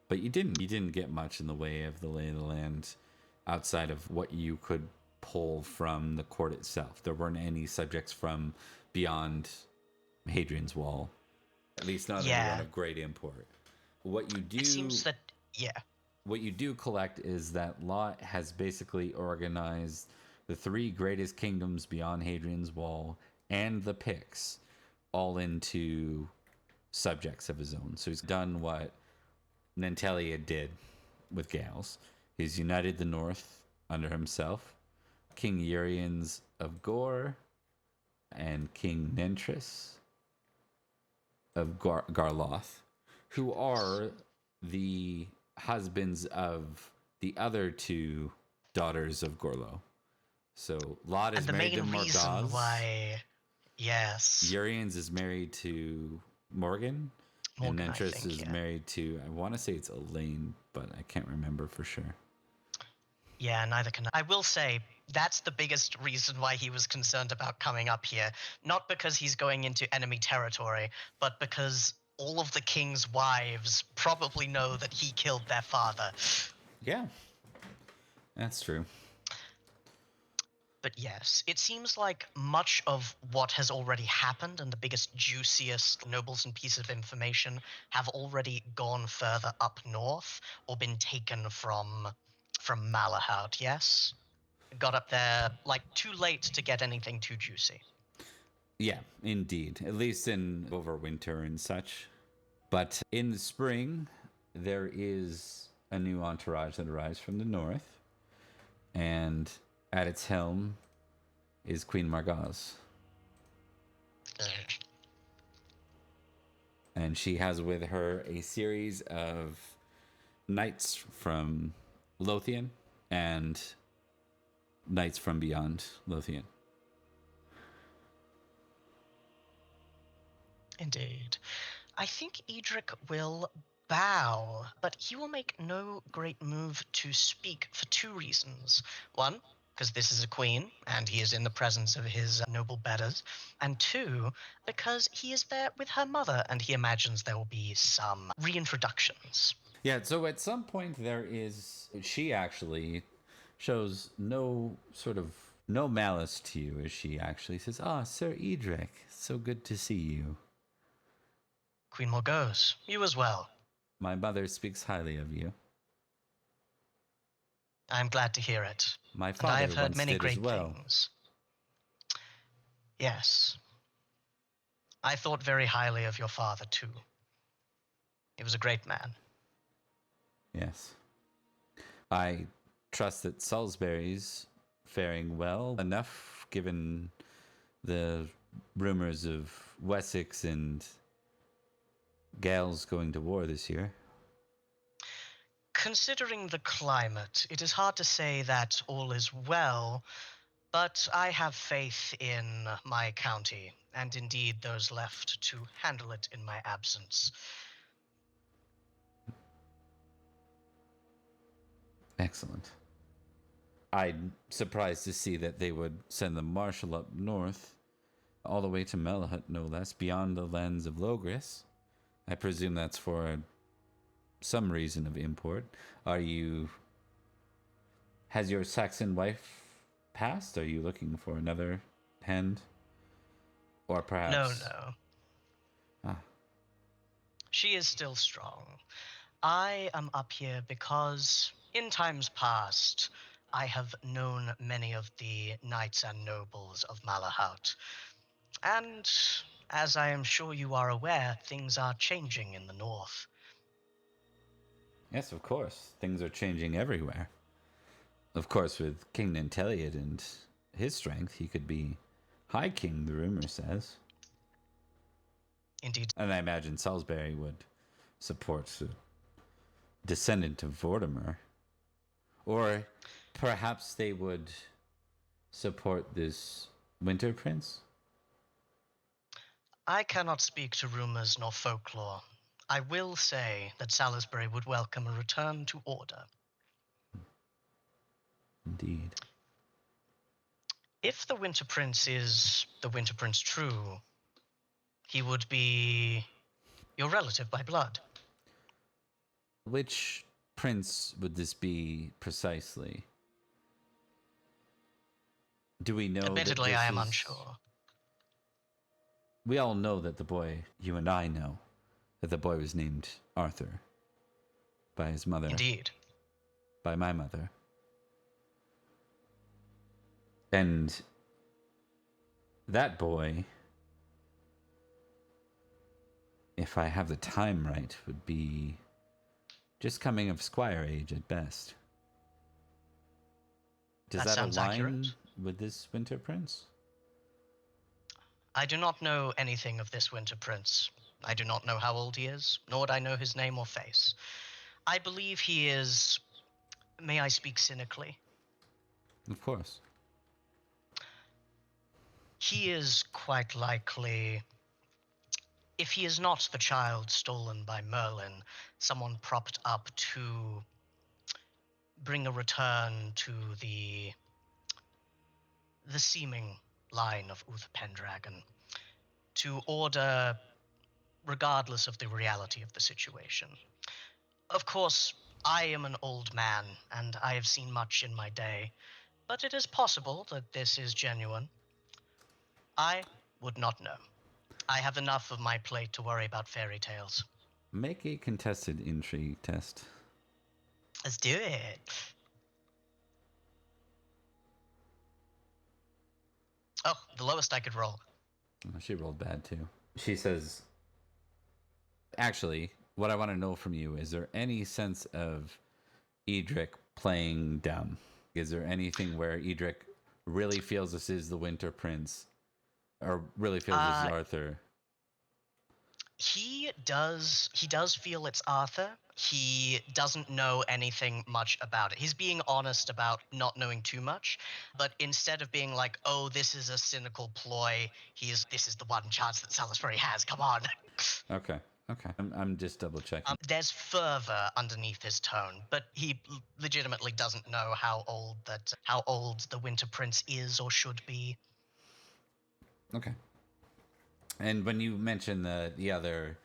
But you didn't get much in the way of the lay of the land outside of what you could pull from the court itself. There weren't any subjects from beyond Hadrian's Wall, at least not anyone of great import. What you do, it seems that, what you do collect is that Lot has basically organized the 3 greatest kingdoms beyond Hadrian's Wall and the Picts all into subjects of his own. So he's done what Nanteleod did with Gales. He's united the north under himself. King Uriens of Gore and King Nentris of Garloth, who are the husbands of the other two daughters of Gorlo. So Lot And is the married to main reason Morgause. why, yes, Urians is married to Morgan. Morgan, And I Nentris think, is yeah. married to, I want to say it's Elaine, but I can't remember for sure. Yeah, neither can I. I will say that's the biggest reason why he was concerned about coming up here. Not because he's going into enemy territory, but because all of the king's wives probably know that he killed their father. Yeah, that's true. But yes, it seems like much of what has already happened and the biggest, juiciest nobles and pieces of information have already gone further up north or been taken from Malahide, yes? Got up there like too late to get anything too juicy. Yeah, indeed. At least in over winter and such. But in the spring, there is a new entourage that arrives from the north. And at its helm is Queen Morgause. And she has with her a series of knights from Lothian and knights from beyond Lothian. Indeed. I think Edrich will bow, but he will make no great move to speak for two reasons. One, because this is a queen, and he is in the presence of his noble betters. And two, because he is there with her mother, and he imagines there will be some reintroductions. Yeah, so at some point there is, she actually shows no malice to you as she actually says, Sir Edrich, so good to see you. Queen Morgause, you as well. My mother speaks highly of you. I am glad to hear it. My And I have father heard once many did as great well. things. Yes. I thought very highly of your father, too. He was a great man. Yes. I trust that Salisbury's faring well enough, given the rumors of Wessex and Gales going to war this year. Considering the climate, it is hard to say that all is well, but I have faith in my county, and indeed those left to handle it in my absence. Excellent. I'm surprised to see that they would send the marshal up north, all the way to Malahide, no less, beyond the lands of Logris. I presume that's for some reason of import. Has your Saxon wife passed? Are you looking for another hand? Or perhaps... No. Ah, She is still strong. I am up here because, in times past, I have known many of the knights and nobles of Malahide. And, as I am sure you are aware, things are changing in the north. yes, of course. Things are changing everywhere. Of course, with King Nanteleod and his strength, he could be High King, the rumor says. Indeed. And I imagine Salisbury would support the descendant of Vortimer. Or perhaps they would support this Winter Prince? I cannot speak to rumors nor folklore. I will say that Salisbury would welcome a return to order. Indeed. If the Winter Prince is the Winter Prince true, he would be your relative by blood. Which prince would this be precisely? Do we know Admittedly, that this I am is... unsure. We all know that the boy, you and I know, that the boy was named Arthur by his mother. Indeed. By my mother. And that boy, if I have the time right, would be just coming of squire age at best. Does That that sounds align accurate. with this Winter Prince? I do not know anything of this Winter Prince. I do not know how old he is, nor do I know his name or face. I believe he is, may I speak cynically? Of course. He is quite likely, if he is not the child stolen by Merlin, someone propped up to bring a return to the seeming line of Uther Pendragon, to order regardless of the reality of the situation. Of course, I am an old man, and I have seen much in my day, but it is possible that this is genuine. I would not know. I have enough of my plate to worry about fairy tales. Make a contested intrigue test. Let's do it. Oh, the lowest I could roll. Oh, she rolled bad too. She says, actually, what I want to know from you, is there any sense of Edrich playing dumb? Is there anything where Edrich really feels this is the Winter Prince, or really feels this is Arthur? He does feel it's Arthur. He doesn't know anything much about it. He's being honest about not knowing too much, but instead of being like, "Oh, this is a cynical ploy," this is the one chance that Salisbury has. Come on. Okay. I'm just double checking. There's fervor underneath his tone, but he legitimately doesn't know how old the Winter Prince is or should be. Okay. And when you mentioned the other,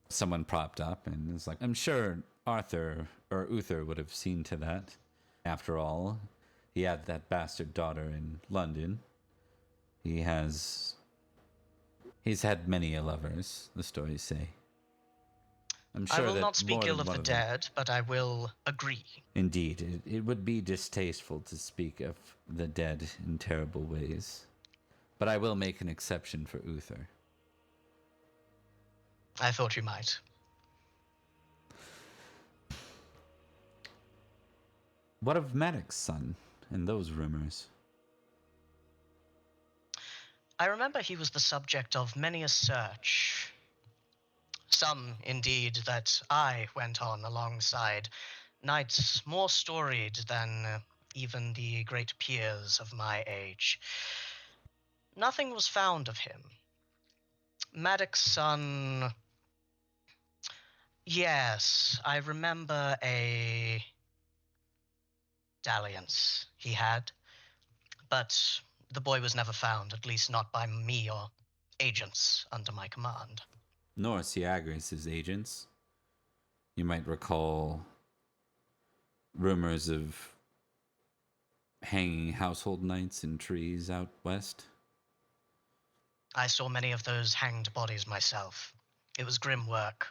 someone propped up, and it's like, I'm sure Arthur or Uther would have seen to that. After all, he had that bastard daughter in London. He's had many lovers, the stories say. I'm sure I will that not speak more ill than of one the them. dead, but I will agree. Indeed, it would be distasteful to speak of the dead in terrible ways. But I will make an exception for Uther. I thought you might. What of Maddox's son and those rumors? I remember he was the subject of many a search. Some, indeed, that I went on alongside, nights more storied than even the great peers of my age. Nothing was found of him. Maddox's son... Yes, I remember a dalliance he had, but the boy was never found, at least not by me or agents under my command. Nor Siagris' agents. You might recall rumors of hanging household knights in trees out west. I saw many of those hanged bodies myself. It was grim work.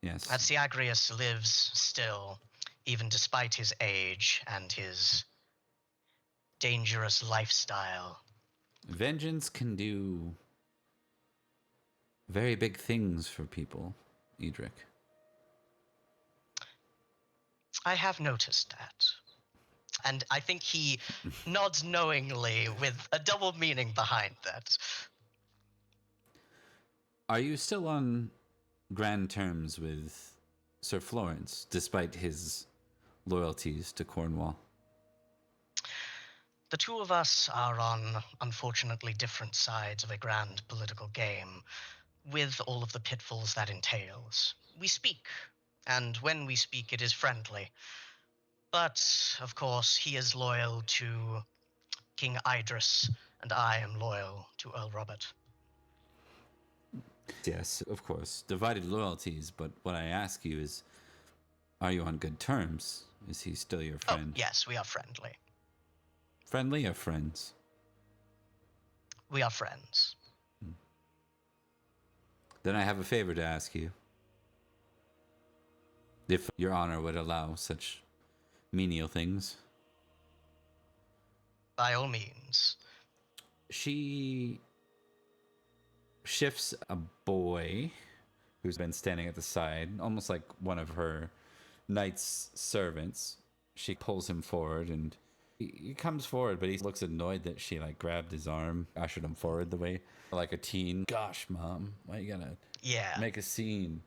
Yes. Siagrius lives still, even despite his age and his dangerous lifestyle. Vengeance can do very big things for people, Edrich. I have noticed that. And I think he nods knowingly with a double meaning behind that. Are you still on grand terms with Sir Florence, despite his loyalties to Cornwall? The two of us are on, unfortunately, different sides of a grand political game, with all of the pitfalls that entails. We speak, and when we speak, it is friendly. But, of course, he is loyal to King Idris, and I am loyal to Earl Robert. Yes, of course. Divided loyalties, but what I ask you is, are you on good terms? Is he still your friend? Oh, yes, we are friendly. Friendly or friends? We are friends. Then I have a favor to ask you. If your honor would allow such menial things. By all means. She shifts a boy who's been standing at the side, almost like one of her knight's servants. She pulls him forward, and He comes forward, but he looks annoyed that she like grabbed his arm, ushered him forward the way like a teen. Gosh, Mom, why you gotta make a scene?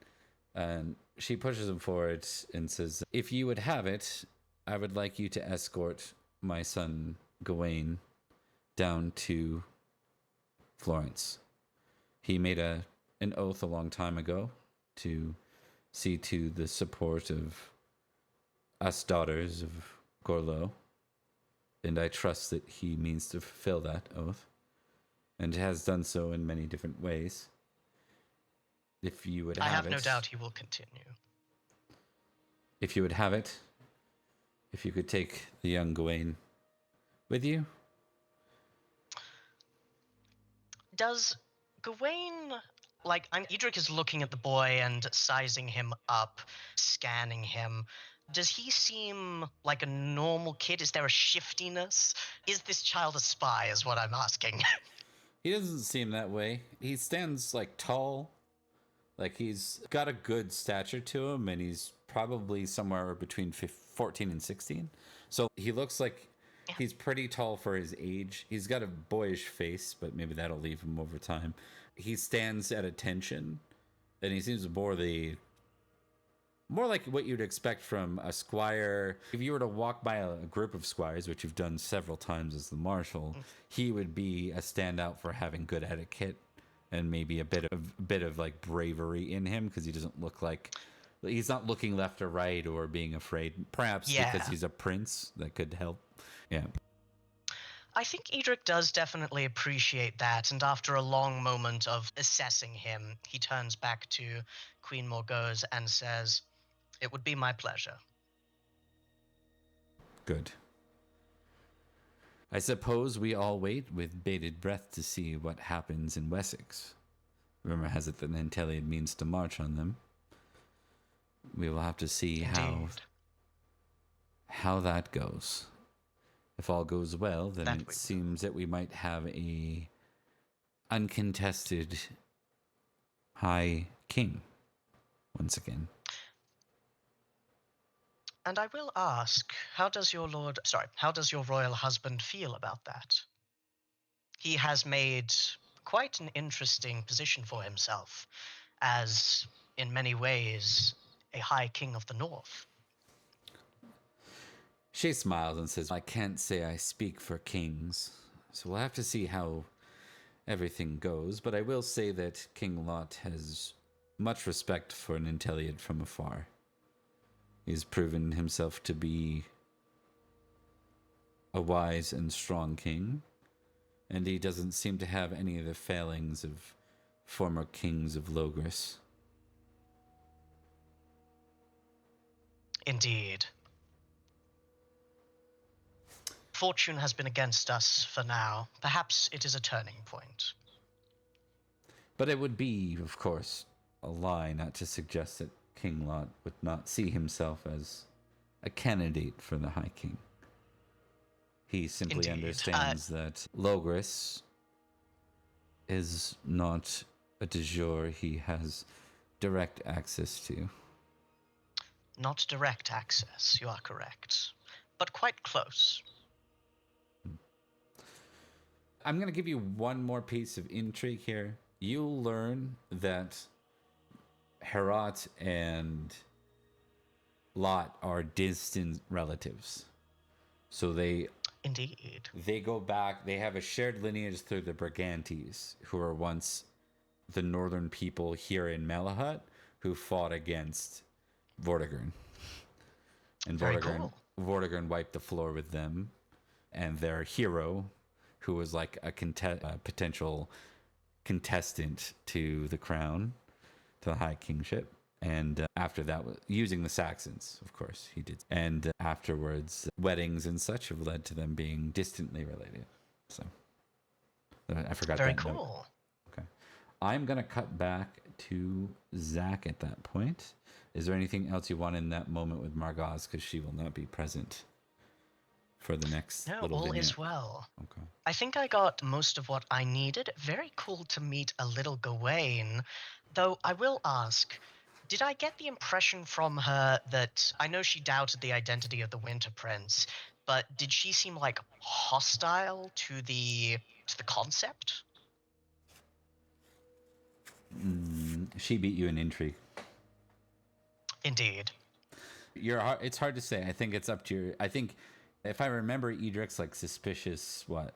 And she pushes him forward and says, "If you would have it, I would like you to escort my son Gawain down to Florence. He made an oath a long time ago to see to the support of us daughters of Gorlo, and I trust that he means to fulfill that oath, and has done so in many different ways. If you would have it... I have no doubt he will continue. If you would have it, if you could take the young Gawain with you." Does Gawain, like, Edrich is looking at the boy and sizing him up, scanning him. Does he seem like a normal kid? Is there a shiftiness? Is this child a spy, is what I'm asking. He doesn't seem that way. He stands like tall, like he's got a good stature to him, and he's probably somewhere between 14 and 16. So he looks like he's pretty tall for his age. He's got a boyish face, but maybe that'll leave him over time. He stands at attention, and he seems more like what you'd expect from a squire. If you were to walk by a group of squires, which you've done several times as the marshal, he would be a standout for having good etiquette and maybe a bit of like bravery in him, because he doesn't look like he's not looking left or right or being afraid. Perhaps because he's a prince, that could help. Yeah. I think Edrich does definitely appreciate that, and after a long moment of assessing him, he turns back to Queen Morgause and says, "It would be my pleasure." Good. I suppose we all wait with bated breath to see what happens in Wessex. Rumor has it that Nanteleod means to march on them. We will have to see how that goes. If all goes well, then it seems that we might have a uncontested High King once again. And I will ask, how does your royal husband feel about that? He has made quite an interesting position for himself, as, in many ways, a High King of the North. She smiles and says, "I can't say I speak for kings, so we'll have to see how everything goes, but I will say that King Lot has much respect for Nanteleod from afar. He's proven himself to be a wise and strong king, and he doesn't seem to have any of the failings of former kings of Logres." Indeed. Fortune has been against us for now. Perhaps it is a turning point. But it would be, of course, a lie not to suggest that King Lot would not see himself as a candidate for the High King. He simply understands that Logres is not a de jure he has direct access to. Not direct access, you are correct, but quite close. I'm going to give you one more piece of intrigue here. You'll learn that Herat and Lot are distant relatives. So they go back. They have a shared lineage through the Brigantes, who were once the northern people here in Malahut who fought against Vortigern. And Vortigern wiped the floor with them, and their hero, who was like a potential contestant to the crown, to the High Kingship. And after that, using the Saxons, of course, he did. And afterwards, weddings and such have led to them being distantly related. So I forgot that. Very cool. Note. Okay. I'm going to cut back to Zach at that point. Is there anything else you want in that moment with Morgause? Because she will not be present for the next little all vignette. Is well. Okay. I think I got most of what I needed. Very cool to meet a little Gawain. Though I will ask, did I get the impression from her that, I know she doubted the identity of the Winter Prince, but did she seem like hostile to the concept? She beat you in intrigue. Indeed. It's hard to say. I think it's up to your. I think if I remember, Edric's like suspicious. What?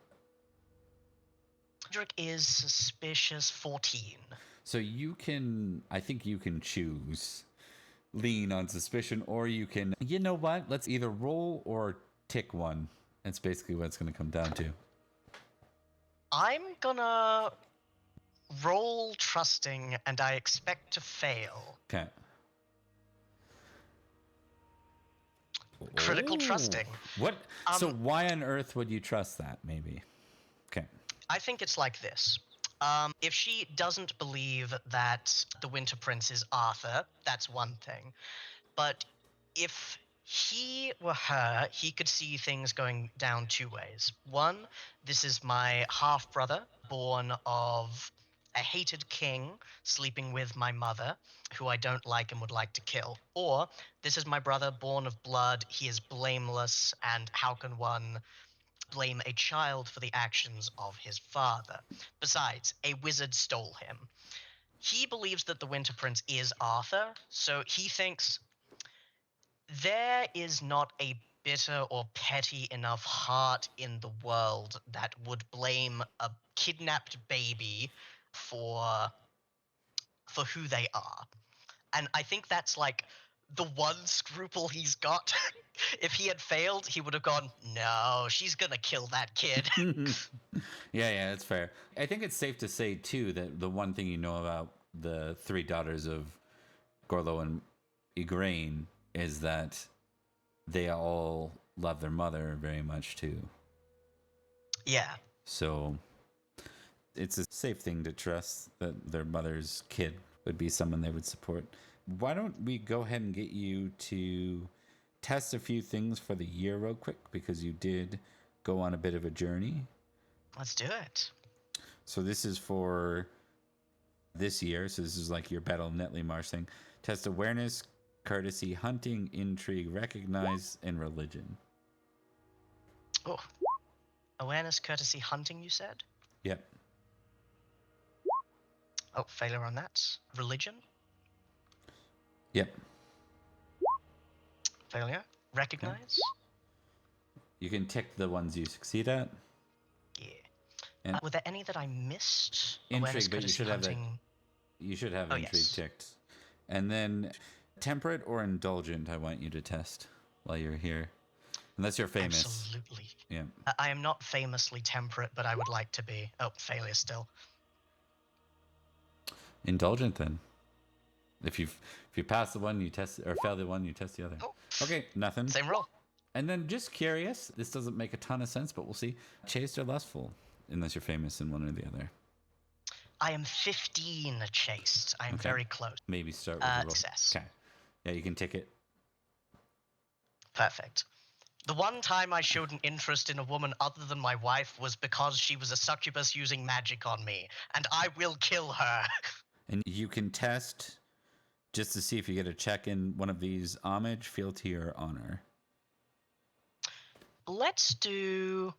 Edrich is suspicious 14. So you can. I think you can choose lean on suspicion, or you can. You know what? Let's either roll or tick one. That's basically what it's going to come down to. I'm gonna roll trusting, and I expect to fail. Okay. Critical trusting. What? So why on earth would you trust that? Maybe. Okay. I think it's like this. If she doesn't believe that the Winter Prince is Arthur, that's one thing. But if he were her, he could see things going down two ways. One, this is my half-brother, born of a hated king, sleeping with my mother, who I don't like and would like to kill. Or, this is my brother, born of blood, he is blameless, and how can one blame a child for the actions of his father? Besides, a wizard stole him. He believes that the Winter Prince is Arthur, so he thinks there is not a bitter or petty enough heart in the world that would blame a kidnapped baby for who they are. And I think that's like the one scruple he's got. If he had failed, he would have gone, no, she's gonna kill that kid. Yeah, that's fair. I think it's safe to say too that the one thing you know about the three daughters of Gorlo and Igraine is that they all love their mother very much too. Yeah. So it's a safe thing to trust that their mother's kid would be someone they would support. Why don't we go ahead and get you to test a few things for the year real quick, because you did go on a bit of a journey. Let's do it. So this is for this year. So this is like your Battle of Netley Marsh thing. Test awareness, courtesy, hunting, intrigue, recognize, and religion. Oh. Awareness, courtesy, hunting, you said? Yep. Oh, failure on that. Religion? Yep. Failure. Recognize? You can tick the ones you succeed at. Yeah. And were there any that I missed? intrigue, but you should have that. You should have intrigue yes. ticked. And then temperate or indulgent, I want you to test while you're here. Unless you're famous. Absolutely. Yeah. I am not famously temperate, but I would like to be. Oh, failure still. Indulgent then. If you pass the one, you test, or fail the one, you test the other. Oh. Okay, nothing. Same roll. And then just curious, this doesn't make a ton of sense, but we'll see. Chaste or lustful, unless you're famous in one or the other. I am 15 chaste. I'm very close. Maybe start with the roll. Success. Okay. Yeah, you can tick it. Perfect. The one time I showed an interest in a woman other than my wife was because she was a succubus using magic on me, and I will kill her. And you can test just to see if you get a check in one of these: homage, fealty, or honor. Let's do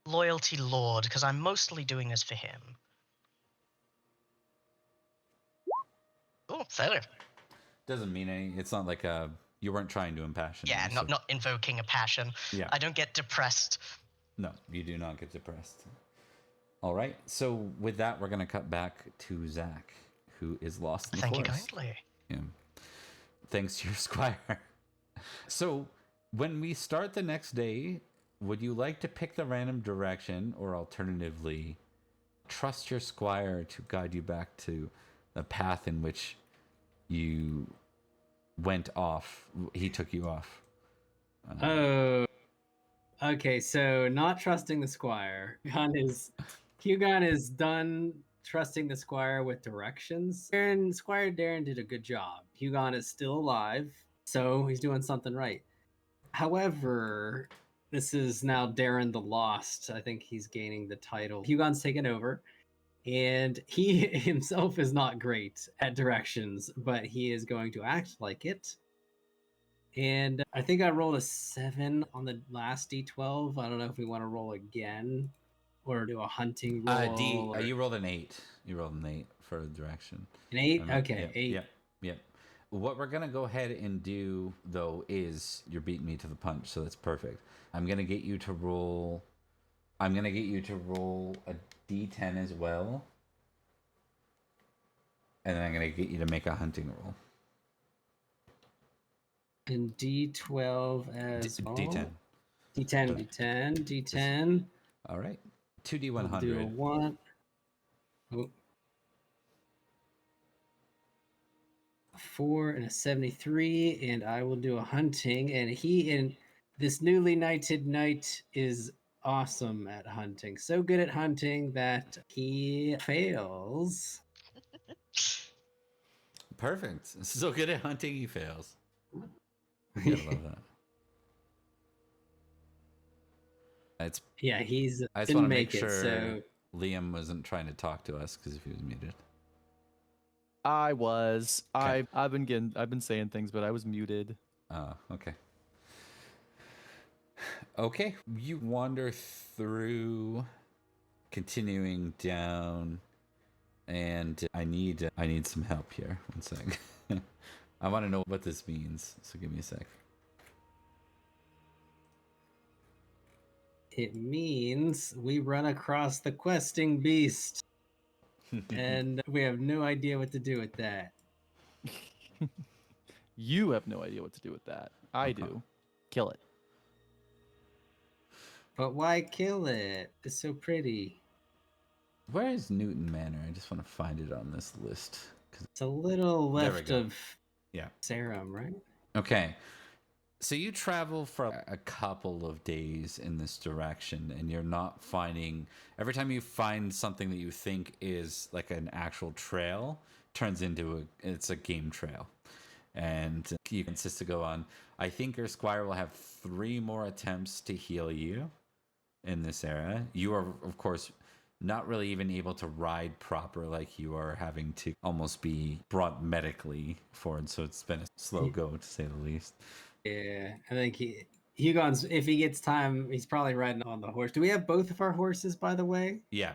loyalty lord, because I'm mostly doing this for him. Oh, failure. Doesn't mean any. It's not like you weren't trying to impassion. Yeah, them, not invoking a passion. Yeah. I don't get depressed. No, you do not get depressed. All right. So with that, we're going to cut back to Zach, who is lost in the forest. Thank you kindly. Yeah. Thanks to your squire. So when we start the next day, would you like to pick the random direction, or alternatively trust your squire to guide you back to the path in which you went off? He took you off. Oh, okay. So not trusting the squire. Hugon is done trusting the squire with directions. Squire Darren did a good job. Hugon is still alive, so he's doing something right. However, this is now Darren the Lost. I think he's gaining the title. Hugon's taken over, and he himself is not great at directions, but he is going to act like it. And I think I rolled a 7 on the last d12. I don't know if we want to roll again or do a hunting roll. Or... You rolled an 8. You rolled an 8 for direction. An 8? Okay, yep, 8. Yep. What we're going to go ahead and do, though, is you're beating me to the punch, so that's perfect. I'm going to get you to roll a d10 as well. And then I'm going to get you to make a hunting roll. And d12 as well. D10. D10. All right. 2d100. I'll do a 1. Oh. 4 and a 73, and I will do a hunting. And this newly knighted knight is awesome at hunting. So good at hunting that he fails. Perfect. So good at hunting, he fails. You gotta love that. He's I just didn't want to make make sure so Liam wasn't trying to talk to us because if he was muted. I was. Okay. I've been saying things, but I was muted. Oh, okay. Okay, you wander through, continuing down, and I need some help here. One sec. I want to know what this means, so give me a sec. it means we run across the questing beast. And we have no idea what to do with that. You have no idea what to do with that. I do. Kill it. But why kill it? It's so pretty. Where is Newton Manor? I just want to find it on this list. It's a little There we left go. of Yeah. Sarum, right? Okay. So you travel for a couple of days in this direction, and you're not finding... Every time you find something that you think is like an actual trail, turns into it's a game trail. And you insist to go on. I think your squire will have 3 more attempts to heal you in this era. You are, of course, not really even able to ride proper, like you are having to almost be brought medically forward. So it's been a slow go, to say the least. Yeah, I think Hugon's, if he gets time, he's probably riding on the horse. Do we have both of our horses, by the way? Yeah.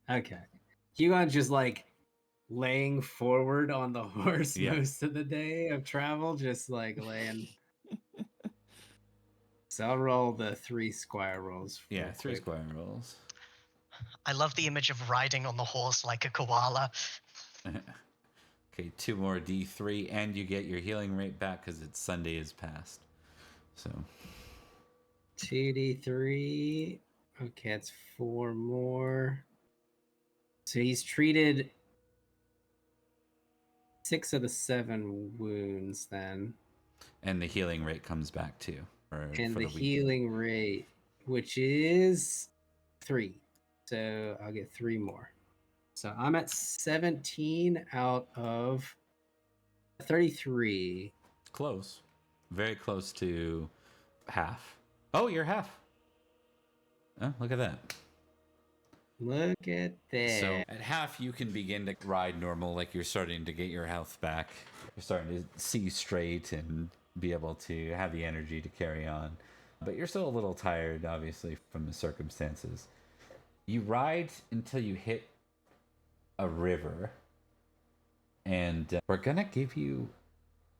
Okay. Hugon's just like laying forward on the horse most of the day of travel, just like laying. So I'll roll the 3 squire rolls. Yeah, 3 squire rolls. I love the image of riding on the horse like a koala. Okay, 2 more D3, and you get your healing rate back because it's Sunday is past. So 2d3. Okay, it's 4 more. So he's treated 6 of the 7 wounds then. And the healing rate comes back too. And the healing rate, which is 3. So I'll get 3 more. So I'm at 17 out of 33. Close. Very close to half. Oh, you're half. Oh, look at that. Look at that. So at half, you can begin to ride normal, like you're starting to get your health back. You're starting to see straight and be able to have the energy to carry on. But you're still a little tired, obviously, from the circumstances. You ride until you hit a river, and we're gonna give you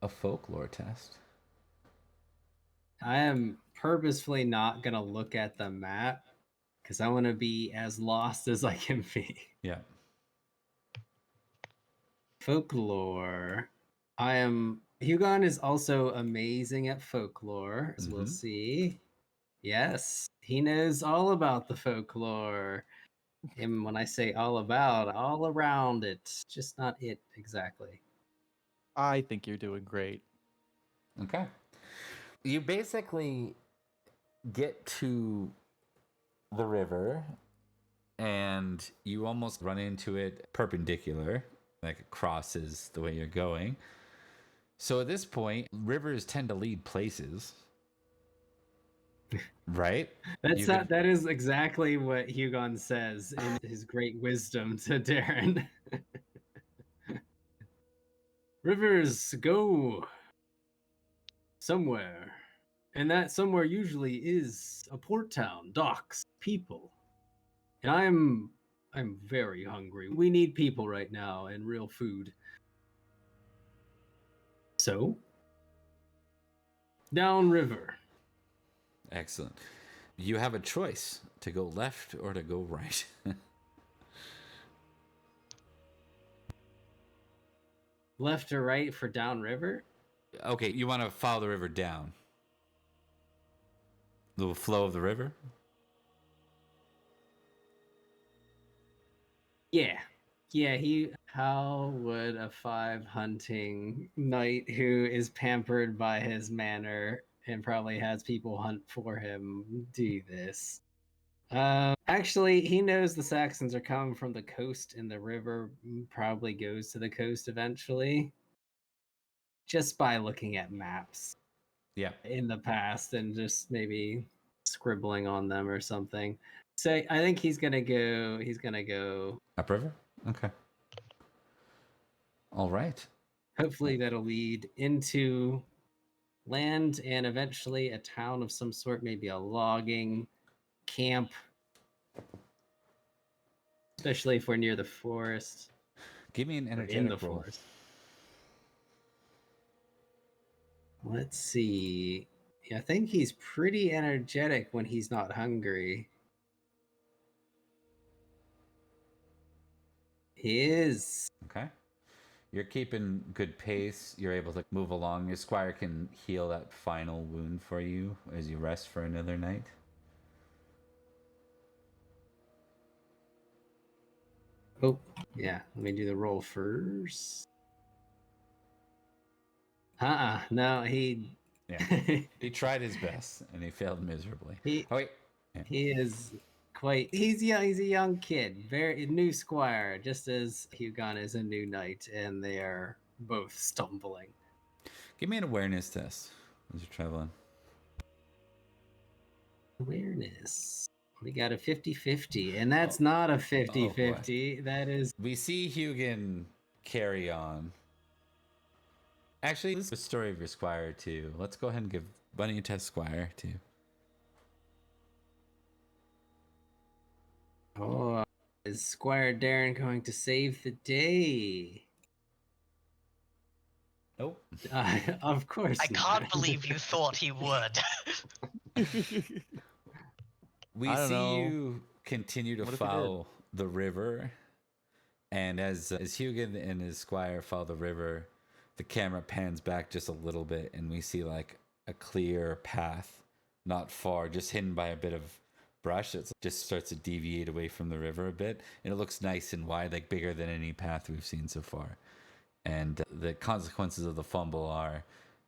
a folklore test. I am purposefully not going to look at the map because I want to be as lost as I can be. Yeah. Folklore. Hugon is also amazing at folklore, as we'll see. Yes, he knows all about the folklore. And when I say all about, all around it, just not it exactly. I think you're doing great. Okay. You basically get to the river and you almost run into it perpendicular, like it crosses the way you're going. So at this point, rivers tend to lead places. Right? That is exactly what Hugon says in his great wisdom to Darren. Rivers, go. somewhere. And that somewhere usually is a port town, docks, people. And I'm very hungry. We need people right now and real food. So, downriver. Excellent. You have a choice to go left or to go right. Left or right for downriver? Okay, you want to follow the river down. The flow of the river? Yeah. Yeah, how would a 5 hunting knight who is pampered by his manor and probably has people hunt for him do this? Actually, he knows the Saxons are coming from the coast, and the river probably goes to the coast eventually. Just by looking at maps Yeah. in the past and just maybe scribbling on them or something. So I think he's gonna go Upriver? Okay. All right. hopefully that'll lead into land and eventually a town of some sort, maybe a logging camp. Especially if we're near the forest. Give me an Or in the energetic roll. forest. Let's see. Yeah, I think he's pretty energetic when he's not hungry. He is. Okay. You're keeping good pace. You're able to move along. Your squire can heal that final wound for you as you rest for another night. Oh, yeah. Let me do the roll first. No, he. Yeah. He tried his best and he failed miserably. Oh, wait. Yeah. He is quite. He's young. He's a young kid, very new squire, just as Hugon is a new knight, and they are both stumbling. Give me an awareness test as you're traveling. Awareness. We got a 50-50, and that's not a 50-50. That is. We see Hugon carry on. Actually, this is the story of your squire, too. Let's go ahead and give Bunny a test squire, too. Oh, is Squire Darren going to save the day? Nope. Of course I not. can't believe you thought he would. We I don't see know. you continue to What if he did? follow the river, and as Hugon and his squire follow the river, the camera pans back just a little bit, and we see like a clear path, not far, just hidden by a bit of brush. It just starts to deviate away from the river a bit, and it looks nice and wide, like bigger than any path we've seen so far. And the consequences of the fumble are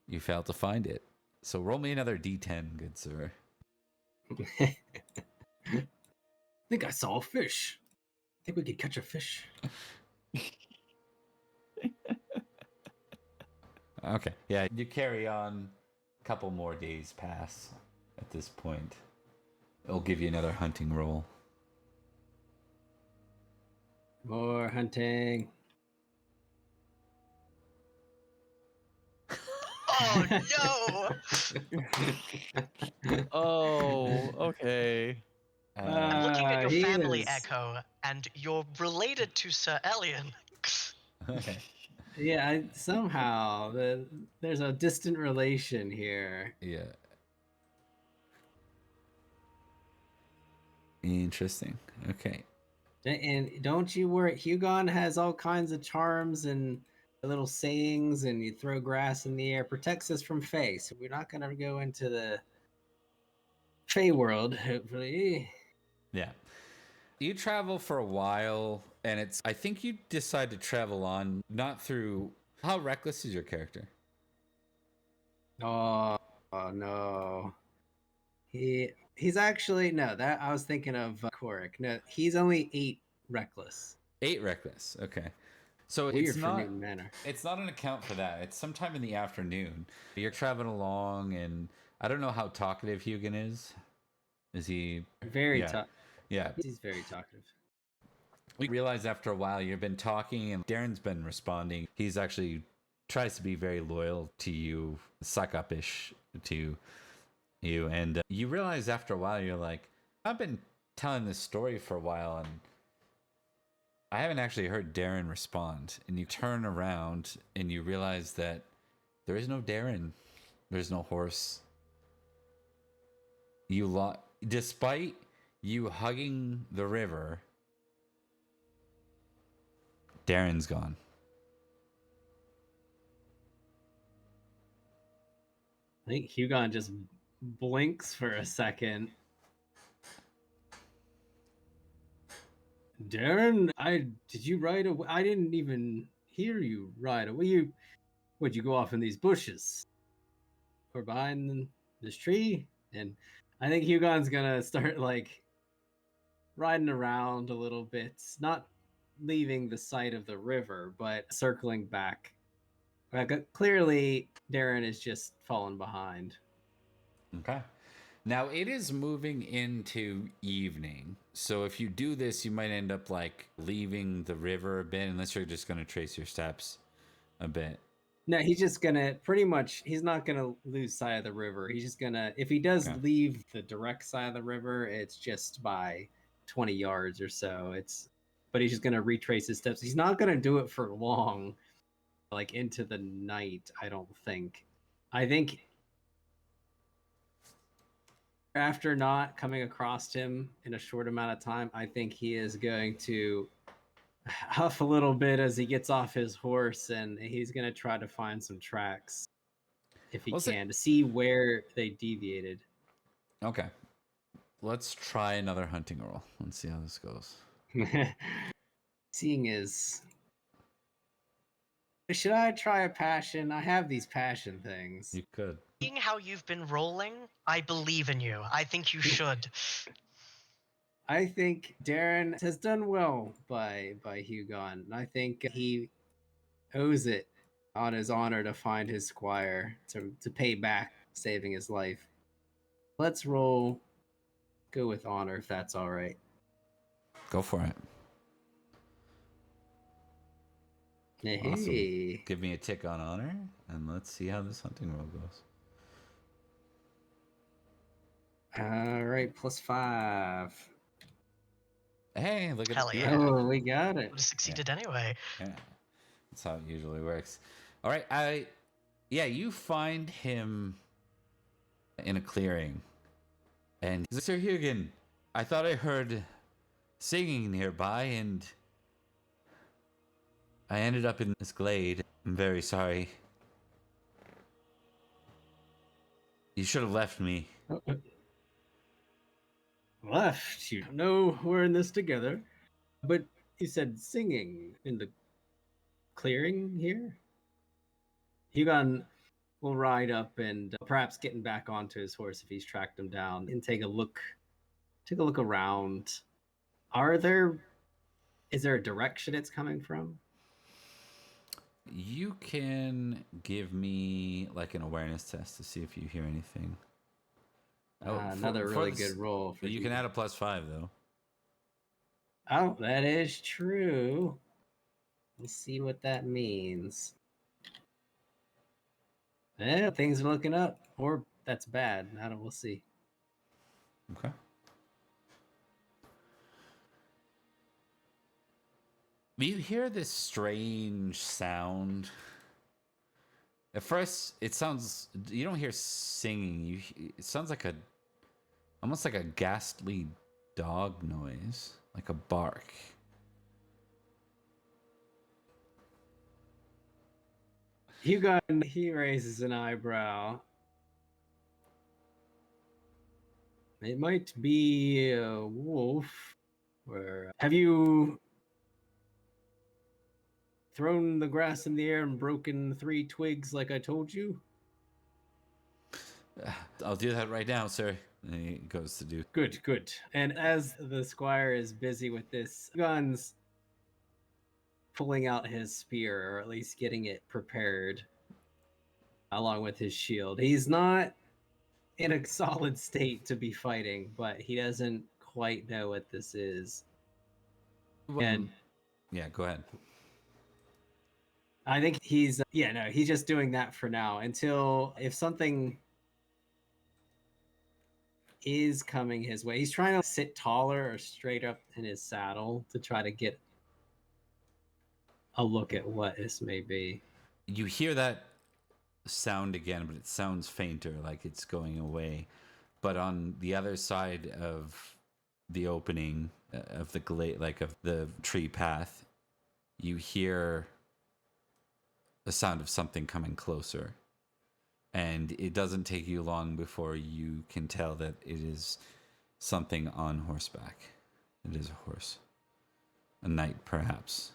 you failed to find it. So roll me another d10, good sir. I think I saw a fish. I think we could catch a fish. Okay. Yeah, you carry on. A couple more days pass at this point. It'll give you another hunting roll. More hunting. Oh no! Oh, okay. I'm looking at your he family is- echo, and you're related to Sir Elian. Okay. Yeah, somehow there's a distant relation here. Yeah. Interesting. Okay. And don't you worry, Hugon has all kinds of charms and little sayings, and you throw grass in the air, protects us from Fae. So we're not gonna go into the Fae world, hopefully. Yeah. You travel for a while, and I think you decide to travel on, not through. How reckless is your character? Oh no. He's actually no, that I was thinking of Korik. No, he's only 8 reckless. 8 reckless. Okay. So Weird it's for not. Newton Manor. It's not an account for that. It's sometime in the afternoon. You're traveling along, and I don't know how talkative Hugon is. Is he? Very Yeah. Yeah. He's very talkative. We realize after a while you've been talking, and Darren's been responding. He's actually tries to be very loyal to you, suck up-ish to you, and you realize after a while, you're like, I've been telling this story for a while, and I haven't actually heard Darren respond. And you turn around and you realize that there is no Darren. There's no horse. Despite you hugging the river, Darren's gone. I think Hugon just blinks for a second. Darren, did you ride away? I didn't even hear you ride away. Would you go off in these bushes or behind this tree? And I think Hugon's gonna start like riding around a little bit, not leaving the site of the river, but circling back. Clearly, Darren is just falling behind. Okay. Now it is moving into evening. So if you do this, you might end up like leaving the river a bit, unless you're just going to trace your steps a bit. No, he's just gonna pretty much, he's not gonna lose sight of the river. He's just gonna, if he does leave the direct side of the river, it's just by 20 yards or so. But he's just gonna retrace his steps. He's not gonna do it for long, like into the night, I don't think. I think after not coming across him in a short amount of time, I think he is going to huff a little bit as he gets off his horse, and he's going to try to find some tracks if he can to see where they deviated. Okay. Let's try another hunting roll. Let's see how this goes. Seeing is... Should I try a passion? I have these passion things. You could. Seeing how you've been rolling, I believe in you. I think you should. I think Darren has done well by Hugon. I think he owes it on his honor to find his squire, to pay back saving his life. Let's roll. Go with honor if that's all right. Go for it. Hey. Awesome. Give me a tick on honor, and let's see how this hunting roll goes. All right, +5. Hey, look at Hell that. yeah. Oh, we got it. Would have succeeded anyway. Yeah, that's how it usually works. All right, you find him in a clearing, and Sir Hugon, I thought I heard singing nearby, and I ended up in this glade. I'm very sorry. You should have left me. Left? You know we're in this together. But you said singing in the clearing here? Hugon will ride up and perhaps getting back onto his horse if he's tracked him down and take a look around. Is there a direction it's coming from? You can give me like an awareness test to see if you hear anything. Another really good roll. You can add a +5 though. Oh, that is true. Let's see what that means. Yeah, things are looking up. Or that's bad. We'll see. Okay. You hear this strange sound. At first, it sounds... You don't hear singing. It sounds like almost like a ghastly dog noise. Like a bark. Hugon, he raises an eyebrow. It might be a wolf. Have you thrown the grass in the air and broken 3 twigs like I told you? I'll do that right now, sir. And he goes to do... Good. And as the squire is busy with this, Hugon's pulling out his spear, or at least getting it prepared, along with his shield. He's not in a solid state to be fighting, but he doesn't quite know what this is. And yeah, go ahead. I think he's he's just doing that for now until if something is coming his way. He's trying to sit taller or straight up in his saddle to try to get a look at what this may be. You hear that sound again, but it sounds fainter, like it's going away. But on the other side of the opening of the glade, like of the tree path, you hear the sound of something coming closer. And it doesn't take you long before you can tell that it is something on horseback. It is a horse. A knight, perhaps.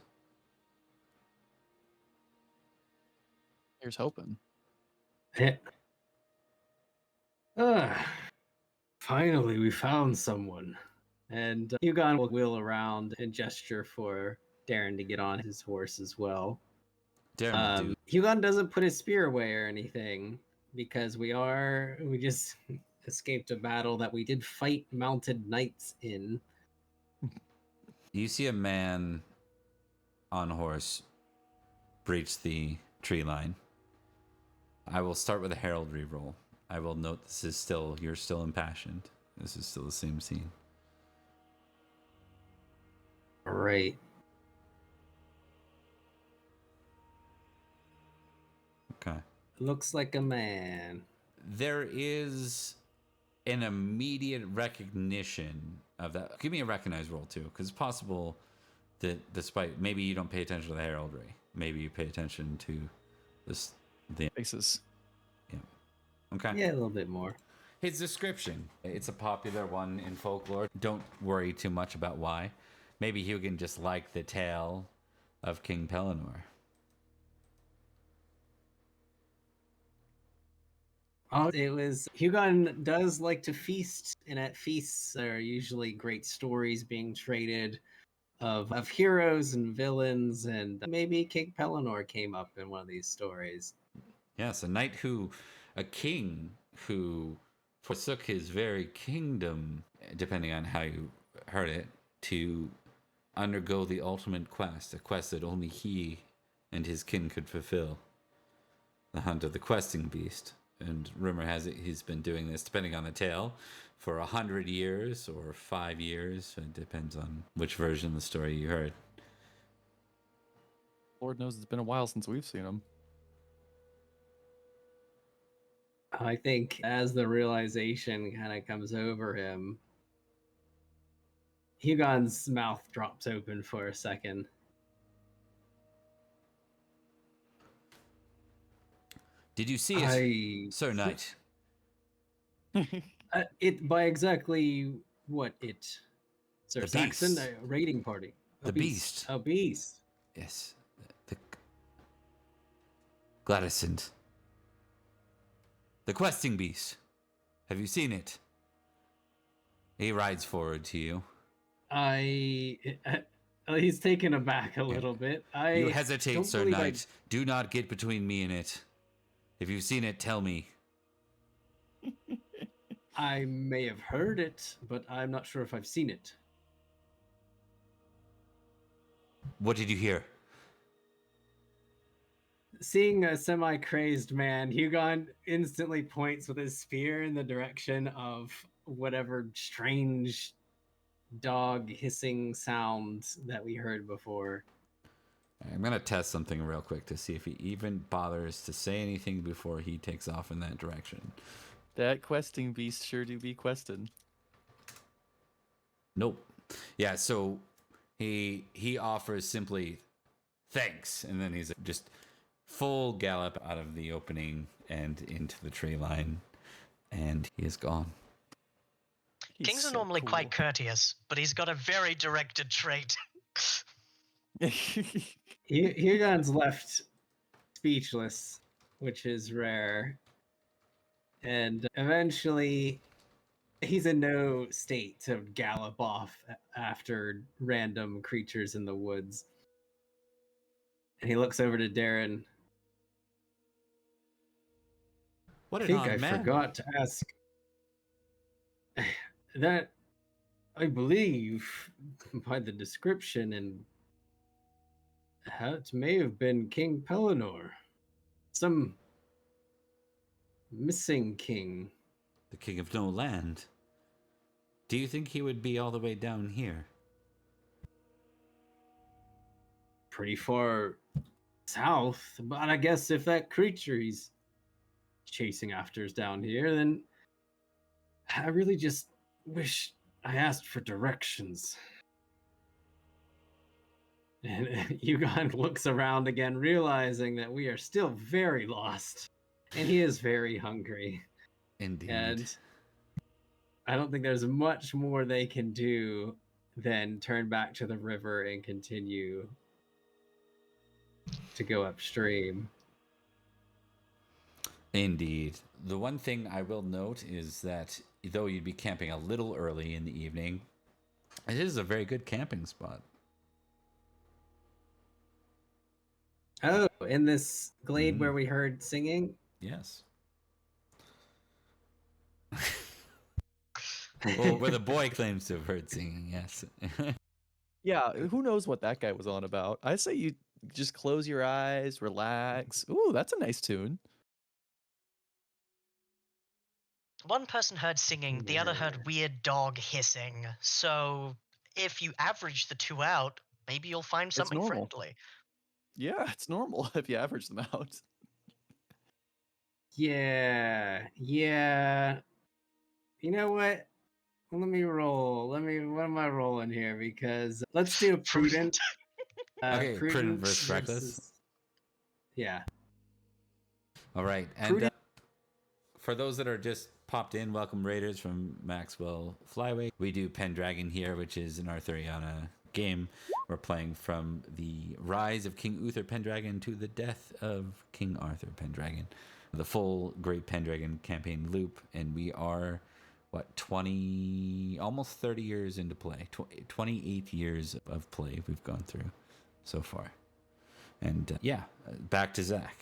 Here's hoping. Finally, we found someone. And Hugon will wheel around and gesture for Darren to get on his horse as well. Darren will do. Hugon doesn't put his spear away or anything because we just escaped a battle that we did fight mounted knights in. You see a man on horse breach the tree line. I will start with a heraldry roll. I will note you're still impassioned. This is still the same scene. Right. Okay. Looks like a man. There is an immediate recognition of that. Give me a recognize roll too, because it's possible that despite maybe you don't pay attention to the heraldry, maybe you pay attention to the Faces. Yeah. Okay. Yeah, a little bit more. His description. It's a popular one in folklore. Don't worry too much about why. Maybe Hugon just liked the tale of King Pellinor. Oh, it was Hugon does like to feast, and at feasts there are usually great stories being traded of heroes and villains, and maybe King Pellinor came up in one of these stories. Yes, a king who forsook his very kingdom, depending on how you heard it, to undergo the ultimate quest, a quest that only he and his kin could fulfill. The hunt of the questing beast. And rumor has it he's been doing this, depending on the tale, for 100 years or 5 years. It depends on which version of the story you heard. Lord knows it's been a while since we've seen him. I think as the realization kind of comes over him, Hugon's mouth drops open for a second. Did you see it, Sir Knight? It by exactly what it? Sir The Saxon, beast. a raiding party. The beast. A beast. Yes. The Gladysand. The questing beast. Have you seen it? He rides forward to you. He's taken aback a little bit. You hesitate, Sir Knight. Do not get between me and it. If you've seen it, tell me. I may have heard it, but I'm not sure if I've seen it. What did you hear? Seeing a semi-crazed man, Hugon instantly points with his spear in the direction of whatever strange dog hissing sound that we heard before. I'm going to test something real quick to see if he even bothers to say anything before he takes off in that direction. That questing beast sure do be questing. Nope. Yeah, so he offers simply thanks, and then he's just full gallop out of the opening and into the tree line, and he is gone. Kings are normally quite courteous, but he's got a very directed trait. Hugon's left speechless, which is rare. And eventually, he's in no state to gallop off after random creatures in the woods. And he looks over to Darren. What I think I forgot to ask that I believe by the description It may have been King Pellinor. Some missing king. The king of no land. Do you think he would be all the way down here? Pretty far south, but I guess if that creature he's chasing after is down here, then I really just wish I asked for directions. And Yugon looks around again, realizing that we are still very lost. And he is very hungry. Indeed. And I don't think there's much more they can do than turn back to the river and continue to go upstream. Indeed. The one thing I will note is that though you'd be camping a little early in the evening, it is a very good camping spot. Oh, in this glade where we heard singing? Yes. Well, where the boy claims to have heard singing, yes. Yeah, who knows what that guy was on about? I say you just close your eyes, relax. Ooh, that's a nice tune. One person heard singing, the other heard weird dog hissing. So if you average the two out, maybe you'll find something normal. friendly. Yeah, it's normal if you average them out. Yeah. You know what? Let me roll. What am I rolling here? Because let's do prudent. Okay, prudent versus reckless. Yeah. All right, and for those that are just popped in, welcome Raiders from Maxwell Flyway. We do Pendragon here, which is an Arthuriana game. We're playing from the rise of King Uther Pendragon to the death of King Arthur Pendragon. The full Great Pendragon campaign loop, and we are, 20, almost 30 years into play. 28 years of play we've gone through so far. And back to Zach.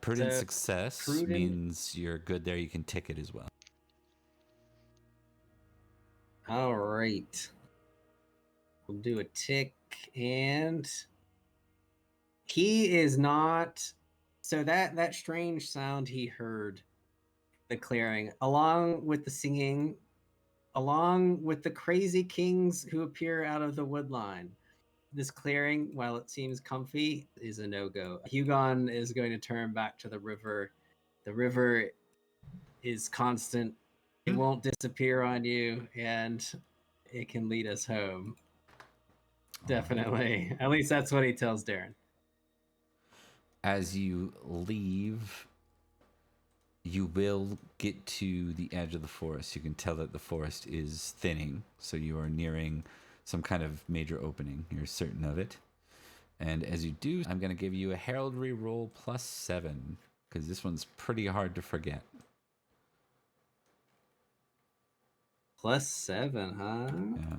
Prudent success means you're good there. You can tick it as well. All right. We'll do a tick, and he is not. So that strange sound he heard, the clearing, along with the singing, along with the crazy kings who appear out of the woodline. This clearing, while it seems comfy, is a no-go. Hugon is going to turn back to the river. The river is constant. It won't disappear on you, and it can lead us home. Definitely. At least that's what he tells Darren. As you leave, you will get to the edge of the forest. You can tell that the forest is thinning, so you are nearing some kind of major opening. You're certain of it. And as you do, I'm going to give you a heraldry roll +7, because this one's pretty hard to forget. +7, huh? Yeah.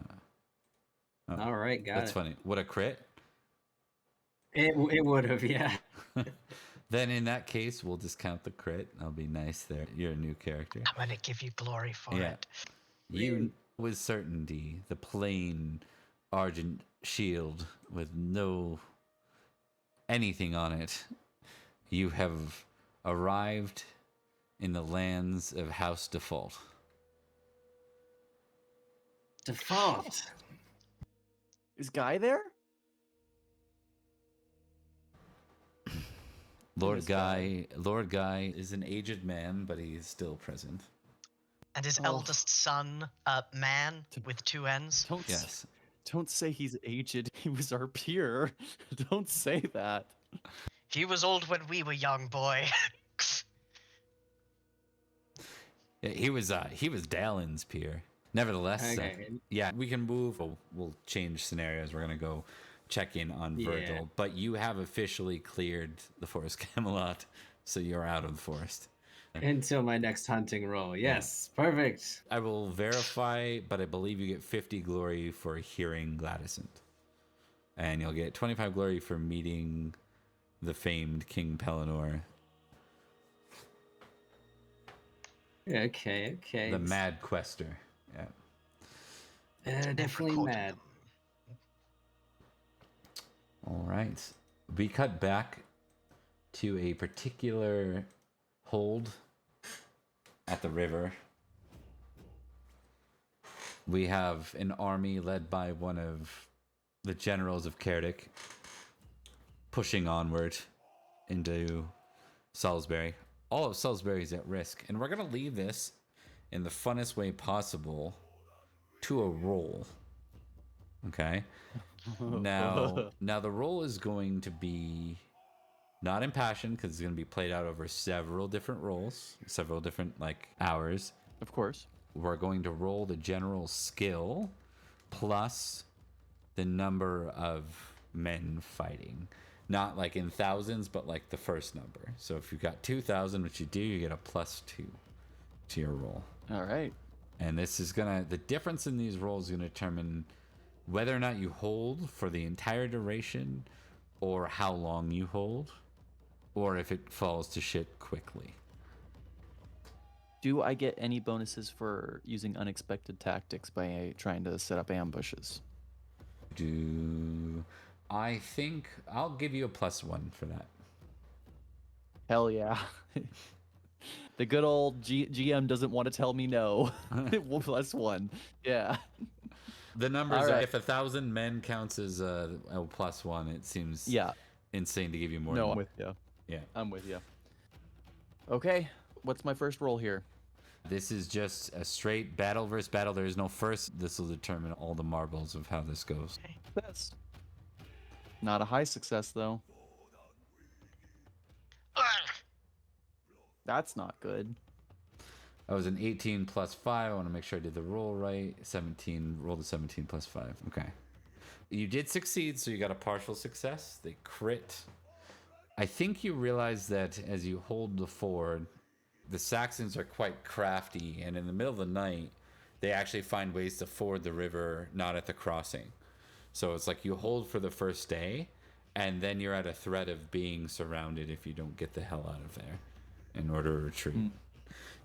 Oh, all right, got that's it. funny. What a crit. It would have, yeah. Then in that case, we'll discount the crit. I'll be nice there. You're a new character. I'm going to give you glory for it. You with certainty the plain argent shield with no anything on it. You have arrived in the lands of House Default. Default. Is Guy there? Lord Guy is an aged man, but he is still present. And his eldest son, man with 2 N's. Don't say he's aged. He was our peer. Don't say that. He was old when we were young, boy. Yeah, he was Dalen's peer. Nevertheless, we can move. We'll change scenarios. We're gonna go check in on Virgil, but you have officially cleared the Forest Camelot, so you're out of the forest. Until my next hunting roll. Yes, perfect. I will verify, but I believe you get 50 glory for hearing Gladysant. And you'll get 25 glory for meeting the famed King Pellinor. Okay. The Mad Quester. Yeah. Definitely mad. All right. We cut back to a particular hold at the river. We have an army led by one of the generals of Cerdic pushing onward into Salisbury. All of Salisbury is at risk, and we're going to leave this in the funnest way possible to a roll. Okay? Now the roll is going to be not impassioned because it's going to be played out over several different rolls, several different hours. Of course. We're going to roll the general skill plus the number of men fighting. Not like in thousands, but like the first number. So if you've got 2,000, which you do, you get a +2 to your roll. All right. And this is the difference in these rolls is going to determine whether or not you hold for the entire duration, or how long you hold, or if it falls to shit quickly. Do I get any bonuses for using unexpected tactics by trying to set up ambushes? I think I'll give you a +1 for that. Hell yeah. The good old GM doesn't want to tell me no. +1. Yeah. The numbers All are, right. if 1,000 men counts as a +1, it seems insane to give you more. No, than I'm with you. Yeah. I'm with you. Okay, what's my first roll here? This is just a straight battle versus battle. There is no first. This will determine all the marbles of how this goes. That's not a high success, though. That's not good. That was an 18 + 5. I want to make sure I did the roll right. 17. Roll the 17 + 5. Okay. You did succeed, so you got a partial success. They crit. I think you realize that as you hold the ford, the Saxons are quite crafty, and in the middle of the night, they actually find ways to ford the river, not at the crossing. So it's like you hold for the first day, and then you're at a threat of being surrounded if you don't get the hell out of there in order to retreat.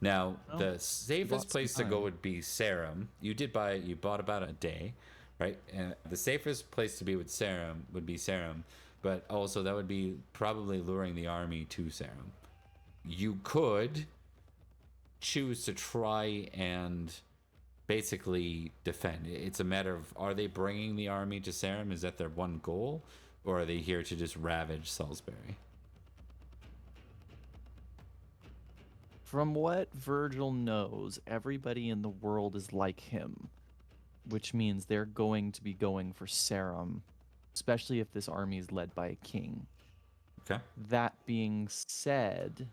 Now, the safest place to go would be Sarum. You bought about a day, right? And the safest place to be with Sarum would be Sarum, but also that would be probably luring the army to Sarum. You could choose to try and basically defend. It's a matter of, are they bringing the army to Sarum? Is that their one goal? Or are they here to just ravage Salisbury? From what Virgil knows, everybody in the world is like him, which means they're going to be going for Sarum, especially if this army is led by a king. Okay. That being said,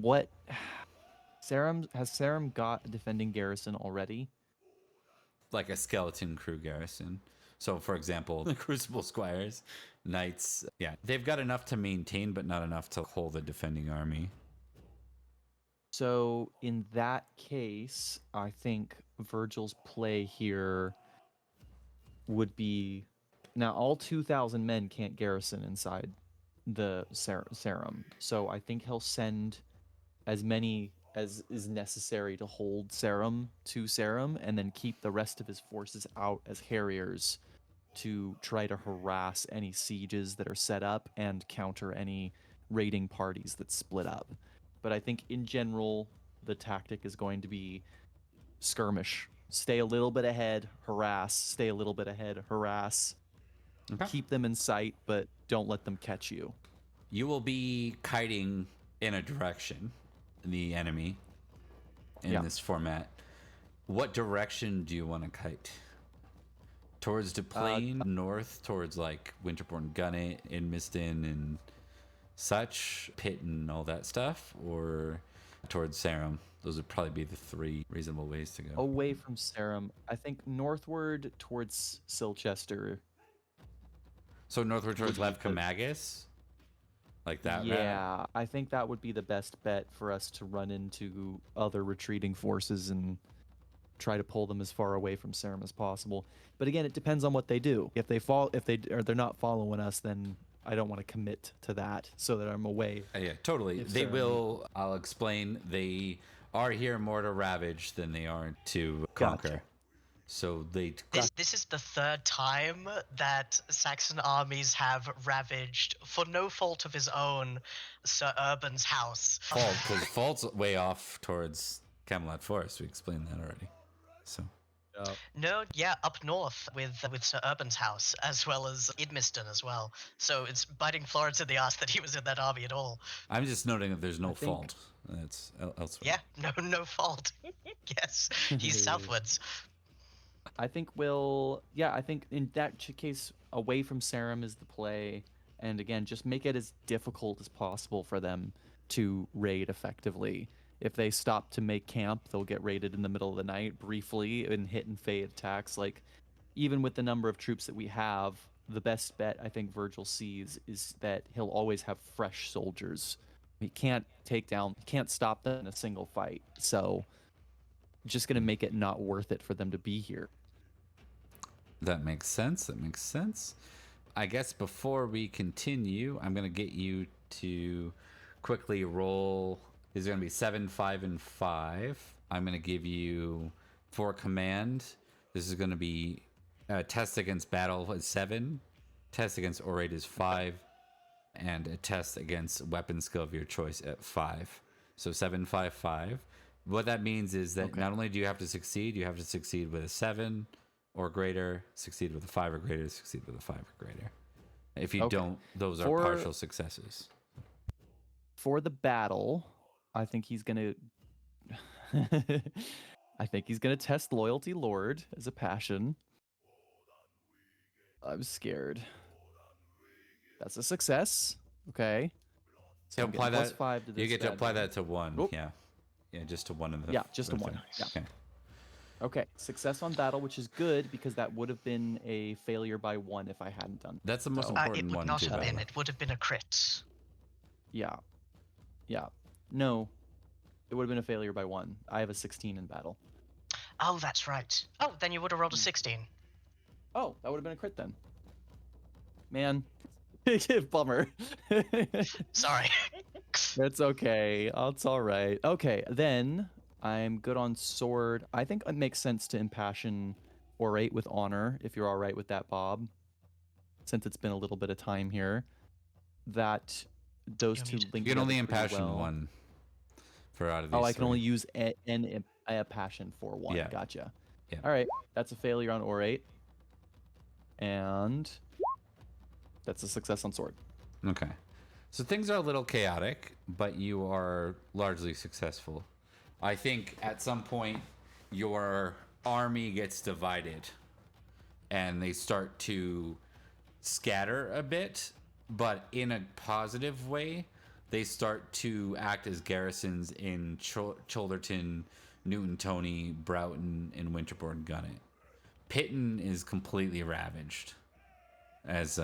has Sarum got a defending garrison already? Like a skeleton crew garrison. So, for example, the Crucible Squires, Knights, they've got enough to maintain, but not enough to hold a defending army. So, in that case, I think Virgil's play here would be... Now, all 2,000 men can't garrison inside the Sarum, so I think he'll send as many as is necessary to hold Sarum to Sarum, and then keep the rest of his forces out as harriers to try to harass any sieges that are set up and counter any raiding parties that split up. But I think in general, the tactic is going to be skirmish. Stay a little bit ahead, harass. Stay a little bit ahead, harass. Okay. Keep them in sight, but don't let them catch you. You will be kiting in a direction, the enemy, in this format. What direction do you want to kite? Towards the plain, north, towards like Winterbourne, Gunnet, Idmiston, and such, Pit and all that stuff, or towards Sarum? Those would probably be the three reasonable ways to go. Away from Sarum, I think northward towards Silchester. So northward towards Levcamagus? Like that route? Yeah, I think that would be the best bet for us to run into other retreating forces and try to pull them as far away from Sarum as possible. But again, it depends on what they do. If they're not following us, then I don't want to commit to that so that I'm away. Yeah, totally. They will. I'll explain. They are here more to ravage than they are to conquer. Gotcha. So they This is the third time that Saxon armies have ravaged, for no fault of his own, Sir Urban's house. Fault, because Fault's way off towards Camelot Forest. We explained that already. So No, yeah, up north with Sir Urban's house, as well as Idmiston as well. So it's biting Florence in the ass that he was in that army at all. I'm just noting that there's no fault. That's elsewhere. Yeah, no fault. Yes, he's southwards. I think I think in that case, away from Sarum is the play. And again, just make it as difficult as possible for them to raid effectively. If they stop to make camp, they'll get raided in the middle of the night briefly in hit and fade attacks. Like, even with the number of troops that we have, the best bet I think Virgil sees is that he'll always have fresh soldiers. He can't stop them in a single fight. So, just going to make it not worth it for them to be here. That makes sense. I guess before we continue, I'm going to get you to quickly roll. These are going to be 7, 5, and 5. I'm going to give you for command. This is going to be test against battle is 7, test against orate is 5, and a test against weapon skill of your choice at 5. So 7, 5, 5. What that means is that not only do you have to succeed with a 7 or greater, succeed with a 5 or greater, succeed with a 5 or greater. If you don't, those are partial successes. For the battle, I think he's gonna test Loyalty Lord as a passion. I'm scared. That's a success. Okay. So I'm apply getting that. +5 to this. You get to apply that to 1. Oop. Yeah, just to 1 of the. Yeah, just to 1. Yeah. Okay. Okay, success on battle, which is good because that would have been a failure by 1 if I hadn't done. That's the most important it would one. not have been. It would have been a crit. Yeah. No, it would have been a failure by 1. I have a 16 in battle. Oh, that's right. Oh, then you would have rolled a 16. Oh, that would have been a crit then. Man, bummer. Sorry. That's okay. It's all right. Okay, then I'm good on sword. I think it makes sense to impassion orate with honor, if you're all right with that, Bob. Since it's been a little bit of time here, that those two link. You can only together pretty impassion well. 1 for out of these. Oh, I can only use a passion for 1. Yeah. Gotcha. Yeah. All right, that's a failure on orate, and that's a success on sword. Okay. So things are a little chaotic, but you are largely successful. I think at some point your army gets divided and they start to scatter a bit, but in a positive way. They start to act as garrisons in Cholderton, Newton Tony, Broughton, and Winterbourne Gunnet. Pitton is completely ravaged, as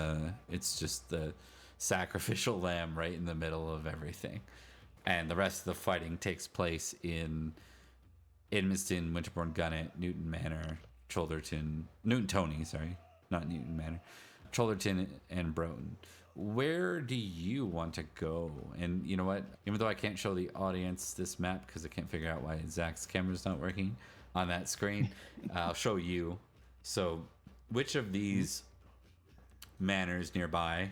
it's just the sacrificial lamb right in the middle of everything. And the rest of the fighting takes place in Idmiston, Winterbourne Gunnet, Newton Manor, Newton Tony, sorry, not Newton Manor, Cholderton, and Broughton. Where do you want to go? And you know what? Even though I can't show the audience this map because I can't figure out why Zach's camera's not working on that screen, I'll show you. So, which of these manors nearby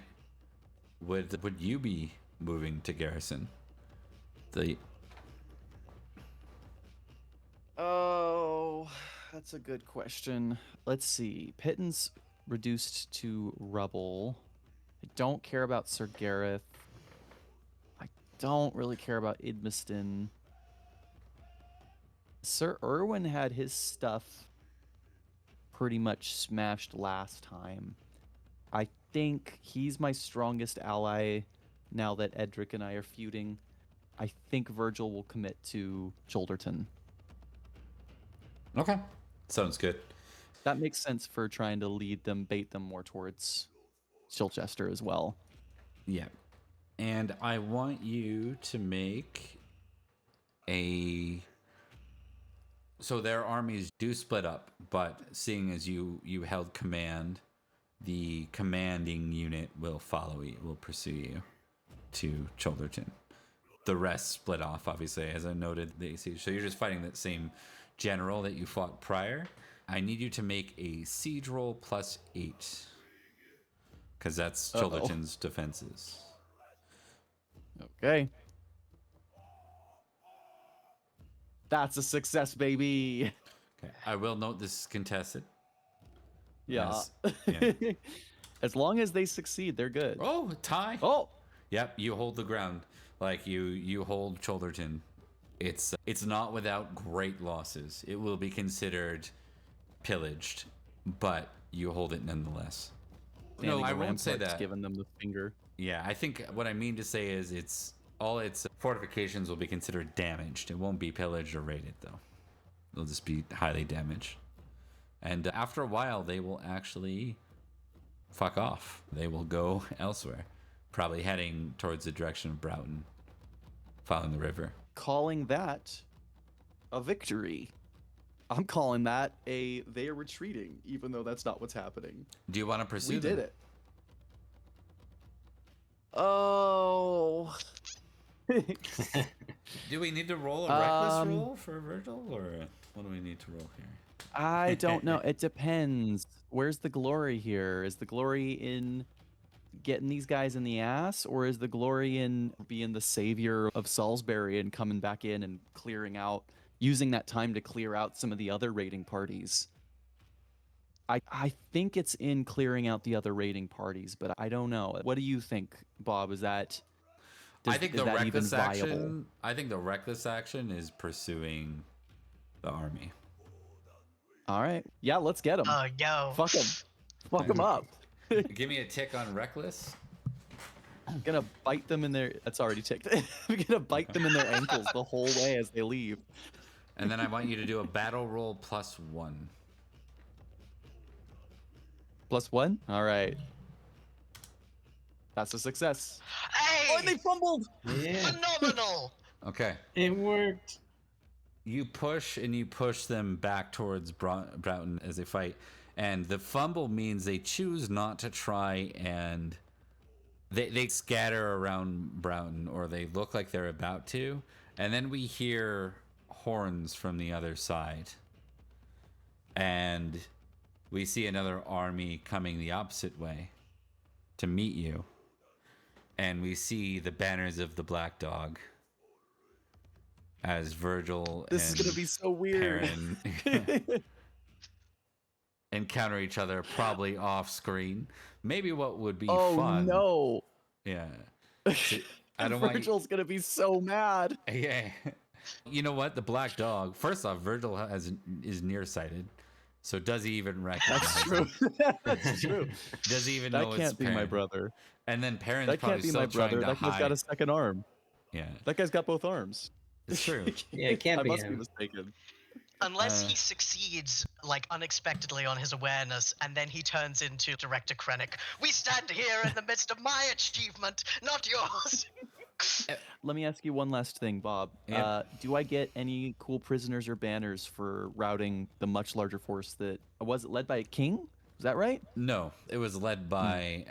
would you be moving to garrison? Oh, that's a good question. Let's see. Pitton's reduced to rubble. I don't care about Sir Gareth. I don't really care about Idmiston. Sir Irwin had his stuff pretty much smashed last time. I think he's my strongest ally now that Edrich and I are feuding. I think Virgil will commit to Cholderton. Okay. Sounds good. That makes sense for trying to lead them, bait them more towards Chichester as well. Yeah. And I want you to make a... So their armies do split up, but seeing as you held command, the commanding unit will follow you, will pursue you to Cholderton. The rest split off, obviously, as I noted. So you're just fighting that same general that you fought prior. I need you to make a siege roll +8. Because that's Childerton's defenses. Okay. That's a success, baby. Okay. I will note this is contested. Yeah. Yeah. As long as they succeed, they're good. Oh, tie. Oh, Yep, you hold the ground. Like you hold Childerton. It's not without great losses. It will be considered pillaged, but you hold it nonetheless. No, I won't say that. Giving them the finger. Yeah, I think what I mean to say is its fortifications will be considered damaged. It won't be pillaged or raided though. They'll just be highly damaged. And after a while, they will actually fuck off. They will go elsewhere, probably heading towards the direction of Broughton, following the river. Calling that a victory. I'm calling that they are retreating, even though that's not what's happening. Do you want to pursue We them? did it. Oh. Do we need to roll a reckless roll for Virgil, or what do we need to roll here? I don't know. It depends. Where's the glory here? Is the glory in getting these guys in the ass, or is the glory in being the savior of Salisbury and coming back in and clearing out, using that time to clear out some of the other raiding parties? I think it's in clearing out the other raiding parties, but I don't know. What do you think, Bob? Is that I think the that even reckless viable? action. I think the reckless action is pursuing the army. All right. Yeah, let's get them. Yo. Fuck them. Fuck them up. Give me a tick on reckless. I'm gonna bite them in their. That's already ticked. I'm gonna bite them in their ankles the whole way as they leave. And then I want you to do a battle roll +1. +1? All right. That's a success. Hey! Oh, they fumbled! Yeah, Phenomenal! Okay. it worked. You push and you push them back towards Broughton as they fight. And the fumble means they choose not to try and they scatter around Broughton, or they look like they're about to. And then we hear horns from the other side. And we see another army coming the opposite way to meet you. And we see the banners of the Black Dog as Virgil This and is gonna be so weird. Perin encounter each other, probably off screen. Maybe what would be Oh fun. no! Yeah. I don't want you- Virgil's gonna be so mad. Yeah. You know what? The Black Dog. First off, Virgil is nearsighted. So does he even recognize? That's true. That's true. Does he even That know it's can't be my Perin? brother. And then Perrin's That probably can't be still my trying brother. to That guy's hide. got a second arm. Yeah, That guy's got both arms. it's true. Yeah, it can't I be must be him. mistaken. Unless he succeeds, like, unexpectedly on his awareness, and then he turns into Director Krennic. We stand here in the midst of my achievement, not yours! Let me ask you one last thing, Bob. Yeah. Do I get any cool prisoners or banners for routing the much larger force that was it led by a king? Is that right? No, it was led by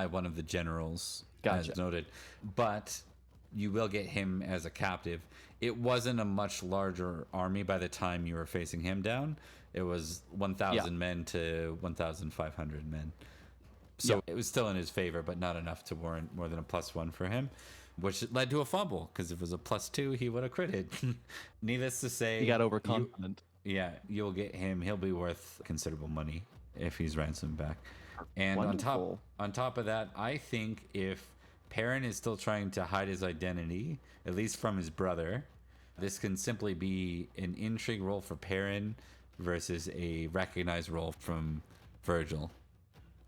one of the generals, Gotcha. as noted. But you will get him as a captive. It wasn't a much larger army by the time you were facing him down. It was 1,000 men to 1,500 men. So it was still in his favor, but not enough to warrant more than a +1 for him, which led to a fumble, because if it was a +2, he would have critted. Needless to say, He got overconfident. You'll get him. He'll be worth considerable money if he's ransomed back. And Wonderful. on top of that, I think if Perin is still trying to hide his identity, at least from his brother, this can simply be an intrigue roll for Perin versus a recognized roll from Virgil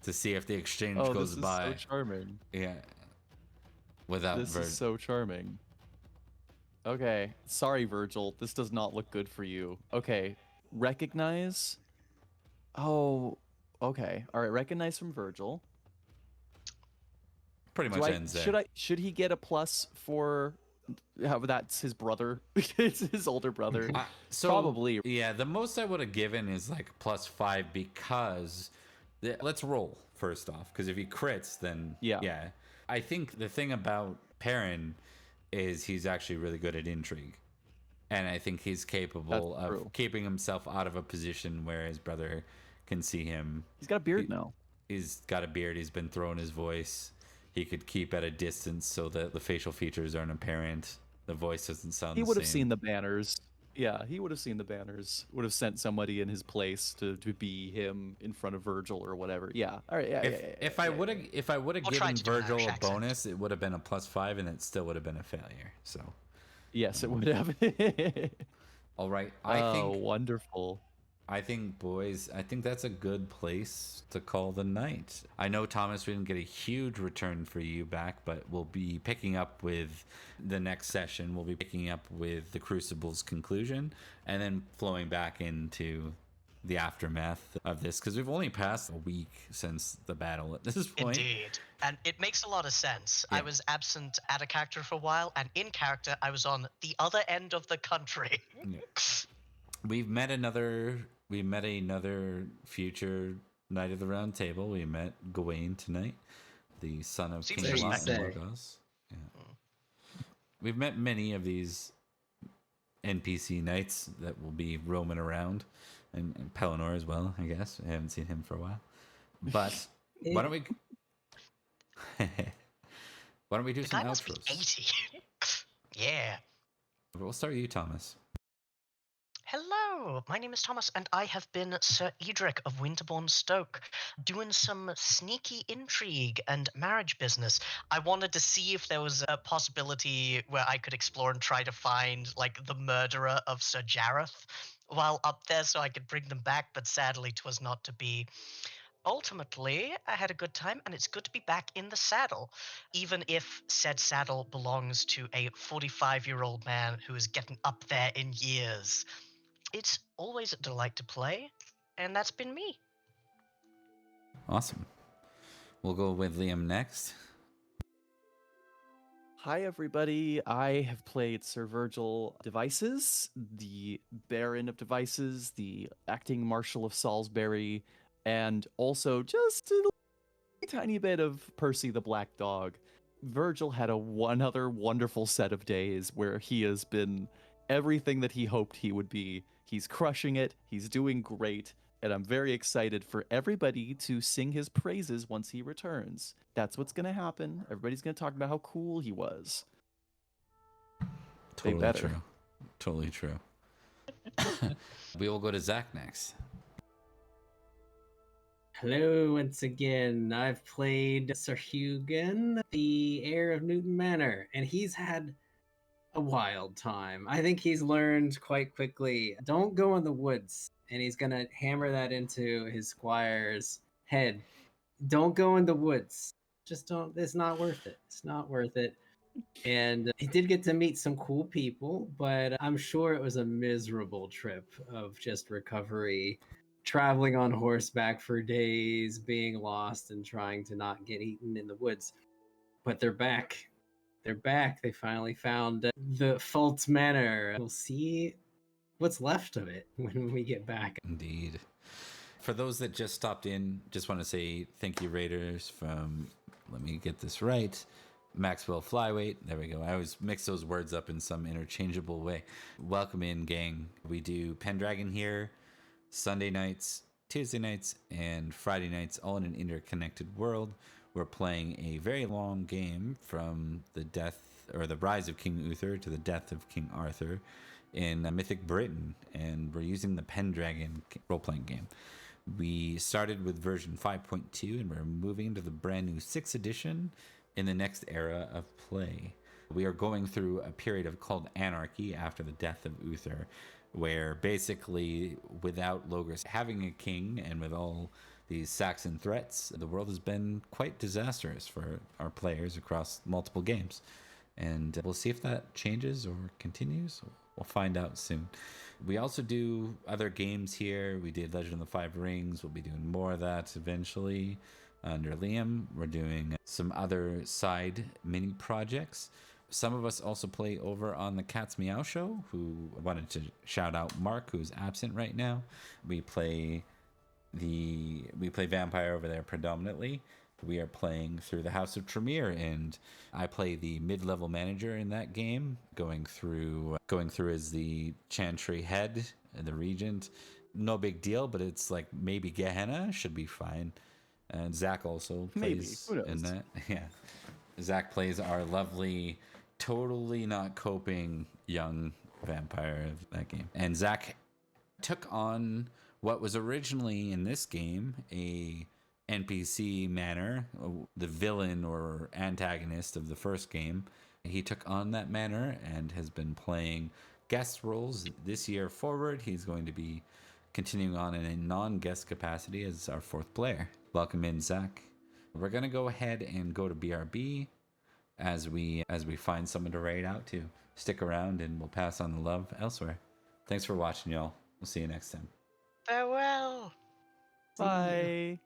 to see if the exchange Oh, goes this is by. so charming. Yeah. Without This Virgil. is so charming. Okay, sorry, Virgil. This does not look good for you. Okay, recognize. Oh, okay. All right, recognize from Virgil. Pretty much ends there. Should he get a plus for how that's his brother? It's his older brother. So, Probably. Yeah, the most I would have given is like +5 because let's roll first off, because if he crits, then yeah. I think the thing about Perin is he's actually really good at intrigue, And I think he's capable of keeping himself out of a position where his brother can see him. He's got a beard now. He's got a beard. He's been throwing his voice. He could keep at a distance so that the facial features aren't apparent. The voice doesn't sound the same. He would have seen the banners. Yeah, he would have seen the banners. Would have sent somebody in his place to be him in front of Virgil or whatever. Yeah. All right. If I would have given Virgil a bonus, it would have been a +5, and it still would have been a failure. So. Yes, it would have. All right. Wonderful. I think, boys, that's a good place to call the night. I know, Thomas, we didn't get a huge return for you back, but we'll be picking up with the next session. We'll be picking up with the Crucible's conclusion and then flowing back into the aftermath of this, because we've only passed a week since the battle at this point. Indeed. And it makes a lot of sense. Yeah. I was absent at a character for a while, and in character, I was on the other end of the country. Yeah. We met another future Knight of the Round Table. We met Gawain tonight, the son of King Lorgos. Yeah. We've met many of these NPC knights that will be roaming around, and Pellinor as well, I guess. I haven't seen him for a while. But why don't we do some outros? 80. Yeah. We'll start with you, Thomas. Hello, my name is Thomas, and I have been Sir Edrich of Winterbourne, Stoke, doing some sneaky intrigue and marriage business. I wanted to see if there was a possibility where I could explore and try to find, like, the murderer of Sir Jareth while up there so I could bring them back, but sadly 'twas not to be. Ultimately, I had a good time, and it's good to be back in the saddle, even if said saddle belongs to a 45-year-old man who is getting up there in years. It's always a delight to play, and that's been me. Awesome. We'll go with Liam next. Hi, everybody. I have played Sir Virgil Devices, the Baron of Devices, the acting Marshal of Salisbury, and also just a tiny bit of Percy the Black Dog. Virgil had one other wonderful set of days where he has been everything that he hoped he would be. He's crushing it. He's doing great. And I'm very excited for everybody to sing his praises once he returns. That's what's going to happen. Everybody's going to talk about how cool he was. Totally true. Totally true. We will go to Zach next. Hello once again. I've played Sir Hugon, the heir of Newton Manor, and he's had a wild time. I think he's learned quite quickly, don't go in the woods, and he's gonna hammer that into his squire's head. Don't go in the woods. Just don't. It's not worth it. It's not worth it. And he did get to meet some cool people, but I'm sure it was a miserable trip of just recovery, traveling on horseback for days, being lost and trying to not get eaten in the woods. But they're back. They're back. They finally found the Fultz Manor. We'll see what's left of it when we get back. Indeed. For those that just stopped in, just want to say thank you, Raiders, from, let me get this right, Maxwell Flyweight. There we go. I always mix those words up in some interchangeable way. Welcome in, gang. We do Pendragon here Sunday nights, Tuesday nights, and Friday nights, all in an interconnected world. We're playing a very long game from the death or the rise of King Uther to the death of King Arthur in Mythic Britain, and we're using the Pendragon role-playing game. We started with version 5.2, and we're moving to the brand new 6th edition in the next era of play. We are going through a period called Anarchy after the death of Uther, where basically without Logos having a king and with all these Saxon threats, the world has been quite disastrous for our players across multiple games. And we'll see if that changes or continues. We'll find out soon. We also do other games here. We did Legend of the Five Rings. We'll be doing more of that eventually. Under Liam, we're doing some other side mini projects. Some of us also play over on the Cat's Meow Show, who wanted to shout out Mark, who's absent right now. We play Vampire over there predominantly. We are playing through the House of Tremere, and I play the mid-level manager in that game, going through as the Chantry head and the regent. No big deal, but it's like maybe Gehenna should be fine. And Zach also plays in that. Yeah, Zach plays our lovely, totally not coping young vampire of that game, and Zach took on what was originally in this game a NPC manor, the villain or antagonist of the first game. He took on that manor and has been playing guest roles this year forward. He's going to be continuing on in a non-guest capacity as our fourth player. Welcome in, Zach. We're going to go ahead and go to BRB as we find someone to raid out to. Stick around and we'll pass on the love elsewhere. Thanks for watching, y'all. We'll see you next time. Farewell. Bye.